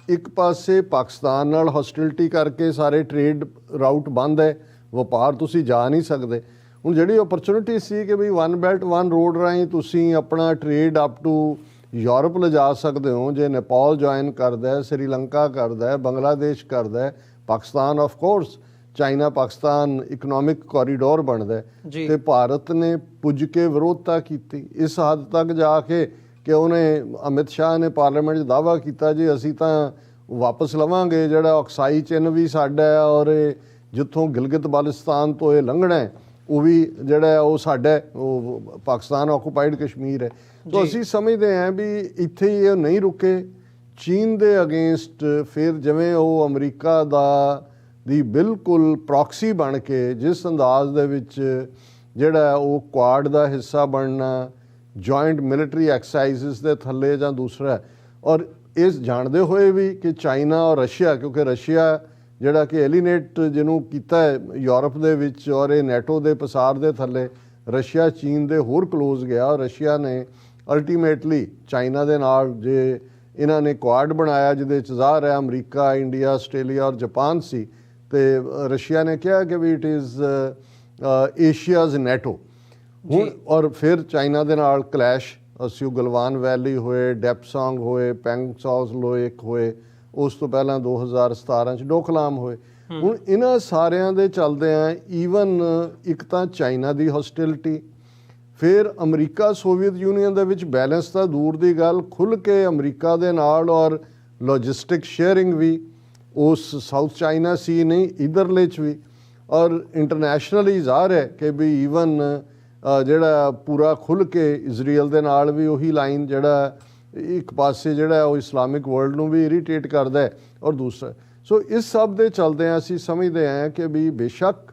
ਇੱਕ ਪਾਸੇ ਪਾਕਿਸਤਾਨ ਨਾਲ ਹੌਸਟਿਲਿਟੀ ਕਰਕੇ ਸਾਰੇ ਟ੍ਰੇਡ ਰਾਊਟ ਬੰਦ ਹੈ, ਵਪਾਰ ਤੁਸੀਂ ਜਾ ਨਹੀਂ ਸਕਦੇ। ਹੁਣ ਜਿਹੜੀ ਓਪਰਚੁਨਿਟੀ ਸੀ ਕਿ ਵੀ ਵਨ ਬੈਲਟ ਵਨ ਰੋਡ ਰਾਹੀਂ ਤੁਸੀਂ ਆਪਣਾ ਟ੍ਰੇਡ ਅਪ ਟੂ ਯੂਰਪ ਲਿਜਾ ਸਕਦੇ ਹੋ, ਜੇ ਨੇਪਾਲ ਜੁਆਇਨ ਕਰਦਾ, ਸ੍ਰੀਲੰਕਾ ਕਰਦਾ, ਬੰਗਲਾਦੇਸ਼ ਕਰਦਾ, Pakistan of course, China Pakistan economic corridor ਬਣਦਾ, ਤੇ ਭਾਰਤ ਨੇ ਪੁੱਜ ਕੇ ਵਿਰੋਧਤਾ ਕੀਤੀ ਇਸ ਹੱਦ ਤੱਕ ਜਾ ਕੇ ਕਿ ਉਹਨੇ ਅਮਿਤ ਸ਼ਾਹ ਨੇ ਪਾਰਲੀਮੈਂਟ 'ਚ ਦਾਅਵਾ ਕੀਤਾ ਜੀ ਅਸੀਂ ਤਾਂ ਵਾਪਸ ਲਵਾਂਗੇ ਜਿਹੜਾ ਅਕਸਾਈ ਚਿੰਨ੍ਹ ਵੀ ਸਾਡਾ ਹੈ, ਔਰ ਜਿੱਥੋਂ ਗਿਲਗਿਤ ਬਾਲਟਿਸਤਾਨ ਤੋਂ ਇਹ ਲੰਘਣਾ ਉਹ ਵੀ ਜਿਹੜਾ ਉਹ ਸਾਡਾ, ਉਹ ਪਾਕਿਸਤਾਨ ਆਕੂਪਾਈਡ ਕਸ਼ਮੀਰ ਹੈ। ਤਾਂ ਅਸੀਂ ਸਮਝਦੇ ਹਾਂ ਵੀ ਇੱਥੇ ਹੀ ਇਹ ਨਹੀਂ ਰੁਕੇ, ਚੀਨ ਦੇ ਅਗੇਂਸਟ ਫਿਰ ਜਿਵੇਂ ਉਹ ਅਮਰੀਕਾ ਦੀ ਬਿਲਕੁਲ ਪ੍ਰੋਕਸੀ ਬਣ ਕੇ ਜਿਸ ਅੰਦਾਜ਼ ਦੇ ਵਿੱਚ ਜਿਹੜਾ ਉਹ ਕੁਆਡ ਦਾ ਹਿੱਸਾ ਬਣਨਾ, ਜੁਆਇੰਟ ਮਿਲਟਰੀ ਐਕਸਰਸਾਈਜ਼ਸ ਦੇ ਥੱਲੇ ਜਾਂ ਦੂਸਰਾ, ਔਰ ਇਸ ਜਾਣਦੇ ਹੋਏ ਵੀ ਕਿ ਚਾਈਨਾ ਔਰ ਰਸ਼ੀਆ, ਕਿਉਂਕਿ ਰਸ਼ੀਆ ਜਿਹੜਾ ਕਿ ਐਲੀਨੇਟ ਜਿਹਨੂੰ ਕੀਤਾ ਹੈ ਯੂਰਪ ਦੇ ਵਿੱਚ ਔਰ ਇਹ ਨੈਟੋ ਦੇ ਪਸਾਰ ਦੇ ਥੱਲੇ, ਰਸ਼ੀਆ ਚੀਨ ਦੇ ਹੋਰ ਕਲੋਜ਼ ਗਿਆ, ਔਰ ਰਸ਼ੀਆ ਨੇ ਅਲਟੀਮੇਟਲੀ ਚਾਈਨਾ ਦੇ ਨਾਲ ਜੇ ਇਹਨਾਂ ਨੇ ਕੁਆਡ ਬਣਾਇਆ ਜਿਹਦੇ 'ਚ ਜ਼ਾਹਰ ਹੈ ਅਮਰੀਕਾ, ਇੰਡੀਆ, ਆਸਟ੍ਰੇਲੀਆ ਔਰ ਜਾਪਾਨ ਸੀ, ਤੇ ਰਸ਼ੀਆ ਨੇ ਕਿਹਾ ਕਿ ਵੀ ਇਟ ਇਜ਼ ਏਸ਼ੀਆਜ਼ ਨੈਟੋ। ਹੁਣ ਔਰ ਫਿਰ ਚਾਈਨਾ ਦੇ ਨਾਲ ਕਲੈਸ਼, ਅਸੀਂ ਗਲਵਾਨ ਵੈਲੀ ਹੋਏ, ਡੈਪਸਾਂਗ ਹੋਏ, ਪੈਂਗਸਾਂਗ ਲੋਏਕ ਹੋਏ, ਉਸ ਤੋਂ ਪਹਿਲਾਂ 2017 'ਚ ਡੋਕਲਾਮ ਹੋਏ। ਹੁਣ ਇਹਨਾਂ ਸਾਰਿਆਂ ਦੇ ਚੱਲਦਿਆਂ ਈਵਨ ਇੱਕ ਤਾਂ ਚਾਈਨਾ ਦੀ ਹੌਸਟਿਲਿਟੀ, ਫਿਰ ਅਮਰੀਕਾ ਸੋਵੀਅਤ ਯੂਨੀਅਨ ਦੇ ਵਿੱਚ ਬੈਲੈਂਸ ਤਾਂ ਦੂਰ ਦੀ ਗੱਲ, ਖੁੱਲ੍ਹ ਕੇ ਅਮਰੀਕਾ ਦੇ ਨਾਲ ਔਰ ਲੌਜਿਸਟਿਕ ਸ਼ੇਅਰਿੰਗ ਵੀ ਉਸ ਸਾਊਥ ਚਾਈਨਾ ਸੀ ਨਹੀਂ ਇੱਧਰਲੇ 'ਚ ਵੀ, ਔਰ ਇੰਟਰਨੈਸ਼ਨਲੀ ਜ਼ਾਹਰ ਹੈ ਕਿ ਵੀ ਈਵਨ ਜਿਹੜਾ ਪੂਰਾ ਖੁੱਲ੍ਹ ਕੇ ਇਜ਼ਰਾਈਲ ਦੇ ਨਾਲ ਵੀ ਉਹੀ ਲਾਈਨ ਜਿਹੜਾ ਇੱਕ ਪਾਸੇ ਜਿਹੜਾ ਉਹ ਇਸਲਾਮਿਕ ਵਰਲਡ ਨੂੰ ਵੀ ਇਰੀਟੇਟ ਕਰਦਾ ਹੈ, ਔਰ ਦੂਸਰਾ। ਸੋ ਇਸ ਸਭ ਦੇ ਚਲਦਿਆਂ ਅਸੀਂ ਸਮਝਦੇ ਹਾਂ ਕਿ ਵੀ ਬੇਸ਼ੱਕ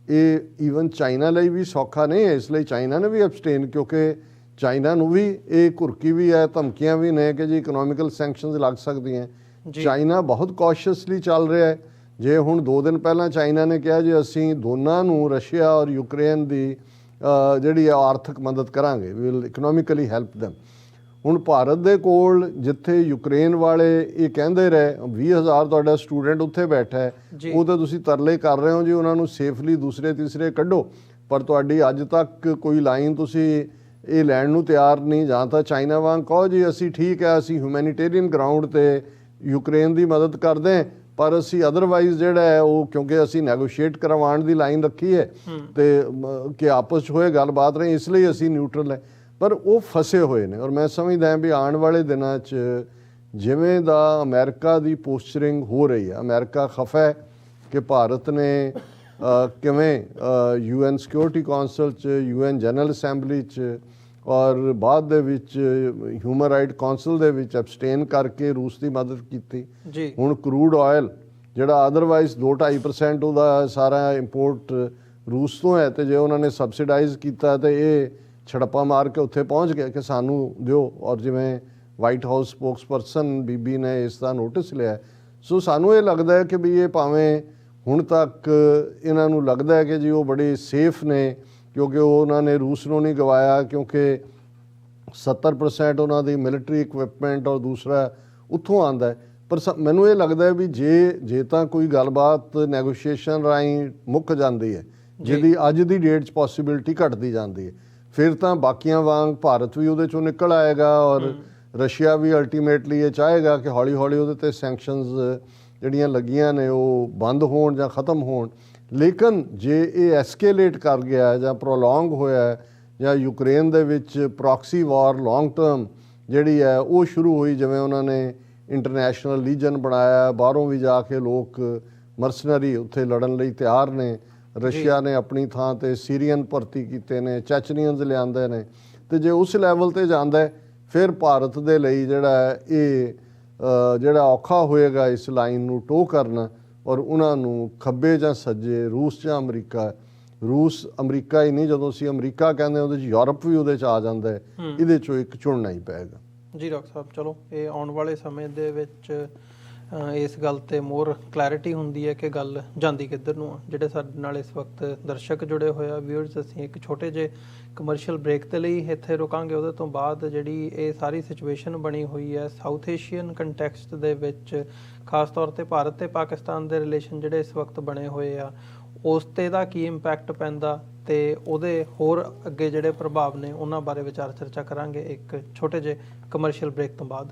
ਇਹ ਈਵਨ ਚਾਈਨਾ ਲਈ ਵੀ ਸੌਖਾ ਨਹੀਂ ਹੈ, ਇਸ ਲਈ ਚਾਈਨਾ ਨੇ ਵੀ ਐਬਸਟੇਨ, ਕਿਉਂਕਿ ਚਾਈਨਾ ਨੂੰ ਵੀ ਇਹ ਘੁਰਕੀ ਵੀ ਹੈ, ਧਮਕੀਆਂ ਵੀ ਨੇ ਕਿ ਜੀ ਇਕਨੋਮਿਕਲ ਸੈਂਕਸ਼ਨਸ ਲੱਗ ਸਕਦੀਆਂ। ਚਾਈਨਾ ਬਹੁਤ ਕੌਸ਼ੀਅਸਲੀ ਚੱਲ ਰਿਹਾ ਹੈ। ਜੇ ਹੁਣ 2 ਦਿਨ ਪਹਿਲਾਂ ਚਾਈਨਾ ਨੇ ਕਿਹਾ ਜੀ ਅਸੀਂ ਦੋਨਾਂ ਨੂੰ ਰਸ਼ੀਆ ਔਰ ਯੂਕਰੇਨ ਦੀ ਜਿਹੜੀ ਆਰਥਿਕ ਮਦਦ ਕਰਾਂਗੇ, we will economically help them. ਹੁਣ ਭਾਰਤ ਦੇ ਕੋਲ ਜਿੱਥੇ ਯੂਕਰੇਨ ਵਾਲੇ ਇਹ ਕਹਿੰਦੇ ਰਹੇ 20,000 ਤੁਹਾਡਾ ਸਟੂਡੈਂਟ ਉੱਥੇ ਬੈਠਾ ਹੈ, ਉਹ ਤਾਂ ਤੁਸੀਂ ਤਰਲੇ ਕਰ ਰਹੇ ਹੋ ਜੀ ਉਹਨਾਂ ਨੂੰ ਸੇਫਲੀ ਦੂਸਰੇ ਤੀਸਰੇ ਕੱਢੋ, ਪਰ ਤੁਹਾਡੀ ਅੱਜ ਤੱਕ ਕੋਈ ਲਾਈਨ ਤੁਸੀਂ ਇਹ ਲੈਣ ਨੂੰ ਤਿਆਰ ਨਹੀਂ। ਜਾਂ ਤਾਂ ਚਾਈਨਾ ਵਾਂਗ ਕਹੋ ਜੀ ਅਸੀਂ ਠੀਕ ਹੈ, ਅਸੀਂ ਹਿਊਮੈਨੀਟੇਰੀਅਨ ਗਰਾਊਂਡ 'ਤੇ ਯੂਕਰੇਨ ਦੀ ਮਦਦ ਕਰਦੇ ਹਾਂ, ਪਰ ਅਸੀਂ ਅਦਰਵਾਈਜ਼ ਜਿਹੜਾ ਹੈ ਉਹ ਕਿਉਂਕਿ ਅਸੀਂ ਨੈਗੋਸ਼ੀਏਟ ਕਰਵਾਉਣ ਦੀ ਲਾਈਨ ਰੱਖੀ ਹੈ ਤੇ ਕਿ ਆਪਸ 'ਚ ਹੋਏ ਗੱਲਬਾਤ ਰਹੀ, ਇਸ ਲਈ ਅਸੀਂ ਨਿਊਟਰਲ ਹੈ, ਪਰ ਉਹ ਫਸੇ ਹੋਏ ਨੇ। ਔਰ ਮੈਂ ਸਮਝਦਾ ਵੀ ਆਉਣ ਵਾਲੇ ਦਿਨਾਂ 'ਚ ਜਿਵੇਂ ਦਾ ਅਮਰੀਕਾ ਦੀ ਪੋਸਚਰਿੰਗ ਹੋ ਰਹੀ ਹੈ, ਅਮਰੀਕਾ ਖਫਾ ਹੈ ਕਿ ਭਾਰਤ ਨੇ ਕਿਵੇਂ UN ਸਿਕਿਉਰਿਟੀ ਕੌਂਸਲ 'ਚ, UN ਜਨਰਲ ਅਸੈਂਬਲੀ 'ਚ ਔਰ ਬਾਅਦ ਦੇ ਵਿੱਚ ਹਿਊਮਨ ਰਾਈਟ ਕੌਂਸਲ ਦੇ ਵਿੱਚ ਐਬਸਟੇਨ ਕਰਕੇ ਰੂਸ ਦੀ ਮਦਦ ਕੀਤੀ। ਜੀ ਹੁਣ ਕਰੂਡ ਆਇਲ ਜਿਹੜਾ ਅਦਰਵਾਈਜ਼ 2-2.5% ਉਹਦਾ ਸਾਰਾ ਇੰਪੋਰਟ ਰੂਸ ਤੋਂ ਹੈ, ਤੇ ਜੇ ਉਹਨਾਂ ਨੇ ਸਬਸਿਡਾਈਜ਼ ਕੀਤਾ ਤੇ ਇਹ ਛੜੱਪਾ ਮਾਰ ਕੇ ਉੱਥੇ ਪਹੁੰਚ ਗਿਆ ਕਿ ਸਾਨੂੰ ਦਿਓ। ਔਰ ਜਿਵੇਂ ਵਾਈਟ ਹਾਊਸ ਸਪੋਕਸਪਰਸਨ ਬੀਬੀ ਨੇ ਇਸ ਦਾ ਨੋਟਿਸ ਲਿਆ। ਸੋ ਸਾਨੂੰ ਇਹ ਲੱਗਦਾ ਹੈ ਕਿ ਵੀ ਇਹ ਭਾਵੇਂ ਹੁਣ ਤੱਕ ਇਹਨਾਂ ਨੂੰ ਲੱਗਦਾ ਹੈ ਕਿ ਜੀ ਉਹ ਬੜੇ ਸੇਫ ਨੇ, ਕਿਉਂਕਿ ਉਹਨਾਂ ਨੇ ਰੂਸ ਨੂੰ ਨਹੀਂ ਗਵਾਇਆ, ਕਿਉਂਕਿ 70% ਉਹਨਾਂ ਦੀ ਮਿਲਟਰੀ ਇਕਵਿਪਮੈਂਟ ਔਰ ਦੂਸਰਾ ਉੱਥੋਂ ਆਉਂਦਾ ਹੈ। ਪਰ ਮੈਨੂੰ ਇਹ ਲੱਗਦਾ ਹੈ ਵੀ ਜੇ ਤਾਂ ਕੋਈ ਗੱਲਬਾਤ ਨੈਗੋਸ਼ੀਏਸ਼ਨ ਰਾਹੀਂ ਮੁੱਕ ਜਾਂਦੀ ਹੈ, ਜਿਹਦੀ ਅੱਜ ਦੀ ਡੇਟ 'ਚ ਪੋਸੀਬਿਲਿਟੀ ਘਟਦੀ ਜਾਂਦੀ ਹੈ, ਫਿਰ ਤਾਂ ਬਾਕੀਆਂ ਵਾਂਗ ਭਾਰਤ ਵੀ ਉਹਦੇ 'ਚੋਂ ਨਿਕਲ ਆਏਗਾ ਔਰ ਰਸ਼ੀਆ ਵੀ ਅਲਟੀਮੇਟਲੀ ਇਹ ਚਾਹੇਗਾ ਕਿ ਹੌਲੀ ਹੌਲੀ ਉਹਦੇ 'ਤੇ ਸੈਂਕਸ਼ਨਸ ਜਿਹੜੀਆਂ ਲੱਗੀਆਂ ਨੇ ਉਹ ਬੰਦ ਹੋਣ ਜਾਂ ਖ਼ਤਮ ਹੋਣ। ਲੇਕਿਨ ਜੇ ਇਹ ਐਸਕੇਲੇਟ ਕਰ ਗਿਆ ਜਾਂ ਪ੍ਰੋਲੋਂਗ ਹੋਇਆ ਜਾਂ ਯੂਕਰੇਨ ਦੇ ਵਿੱਚ ਪ੍ਰੋਕਸੀ ਵਾਰ ਲੌਂਗ ਟਰਮ ਜਿਹੜੀ ਹੈ ਉਹ ਸ਼ੁਰੂ ਹੋਈ, ਜਿਵੇਂ ਉਹਨਾਂ ਨੇ ਇੰਟਰਨੈਸ਼ਨਲ ਲੀਜਨ ਬਣਾਇਆ, ਬਾਹਰੋਂ ਵੀ ਜਾ ਕੇ ਲੋਕ ਮਰਸਨਰੀ ਉੱਥੇ ਲੜਨ ਲਈ ਤਿਆਰ ਨੇ। ਰਸ਼ੀਆ ਨੇ ਆਪਣੀ ਥਾਂ ਤੇ ਸੀਰੀਅਨ ਭਰਤੀ ਕੀਤੇ ਨੇ, ਚੈਚਨੀਅਨਸ ਲਿਆਂਦੇ ਨੇ, ਤੇ ਜੇ ਉਸ ਲੈਵਲ ਤੇ ਜਾਂਦਾ ਫਿਰ ਭਾਰਤ ਦੇ ਲਈ ਜਿਹੜਾ ਇਹ ਜਿਹੜਾ ਔਖਾ ਹੋਏਗਾ ਇਸ ਲਾਈਨ ਨੂੰ ਟੋ ਕਰਨਾ ਔਰ ਉਹਨਾਂ ਨੂੰ ਖੱਬੇ ਜਾਂ ਸੱਜੇ, ਰੂਸ ਜਾਂ ਰੂਸ ਅਮਰੀਕਾ ਹੀ ਨਹੀਂ, ਜਦੋਂ ਅਸੀਂ ਅਮਰੀਕਾ ਕਹਿੰਦੇ ਉਹਦੇ 'ਚ ਯੂਰਪ ਵੀ ਉਹਦੇ 'ਚ ਆ ਜਾਂਦਾ ਹੈ, ਇਹਦੇ 'ਚੋਂ ਇੱਕ ਚੁਣਨਾ ਹੀ ਪਏਗਾ। ਜੀ ਡਾਕਟਰ ਸਾਹਿਬ, ਚਲੋ ਇਹ ਆਉਣ ਵਾਲੇ ਸਮੇਂ ਦੇ ਵਿੱਚ ਇਸ ਗੱਲ ਤੇ ਮੋਰ ਕਲੈਰਿਟੀ ਹੁੰਦੀ ਹੈ ਕਿ ਗੱਲ ਜਾਂਦੀ ਕਿੱਧਰ ਨੂੰ ਆ। ਜਿਹੜੇ ਸਾਡੇ ਨਾਲ ਇਸ ਵਕਤ ਦਰਸ਼ਕ ਜੁੜੇ ਹੋਏ ਆ ਵਿਊਅਰਸ, ਅਸੀਂ ਇੱਕ ਛੋਟੇ ਜਿਹੇ ਕਮਰਸ਼ੀਅਲ ਬ੍ਰੇਕ ਦੇ ਲਈ ਇੱਥੇ ਰੁਕਾਂਗੇ। ਉਹਦੇ ਤੋਂ ਬਾਅਦ ਜਿਹੜੀ ਇਹ ਸਾਰੀ ਸਿਚੁਏਸ਼ਨ ਬਣੀ ਹੋਈ ਹੈ ਸਾਊਥ ਏਸ਼ੀਅਨ ਕੰਟੈਕਸਟ ਦੇ ਵਿੱਚ, ਖਾਸ ਤੌਰ ਤੇ ਭਾਰਤ ਤੇ ਪਾਕਿਸਤਾਨ ਦੇ ਰਿਲੇਸ਼ਨ ਜਿਹੜੇ ਇਸ ਵਕਤ ਬਣੇ ਹੋਏ ਆ, ਉਸ ਤੇ ਦਾ ਕੀ ਇੰਪੈਕਟ ਪੈਂਦਾ ਤੇ ਉਹਦੇ ਹੋਰ ਅੱਗੇ ਜਿਹੜੇ ਪ੍ਰਭਾਵ ਨੇ ਉਹਨਾਂ ਬਾਰੇ ਵਿਚਾਰ ਚਰਚਾ ਕਰਾਂਗੇ ਇੱਕ ਛੋਟੇ ਜਿਹੇ ਕਮਰਸ਼ੀਅਲ ਬ੍ਰੇਕ ਤੋਂ ਬਾਅਦ।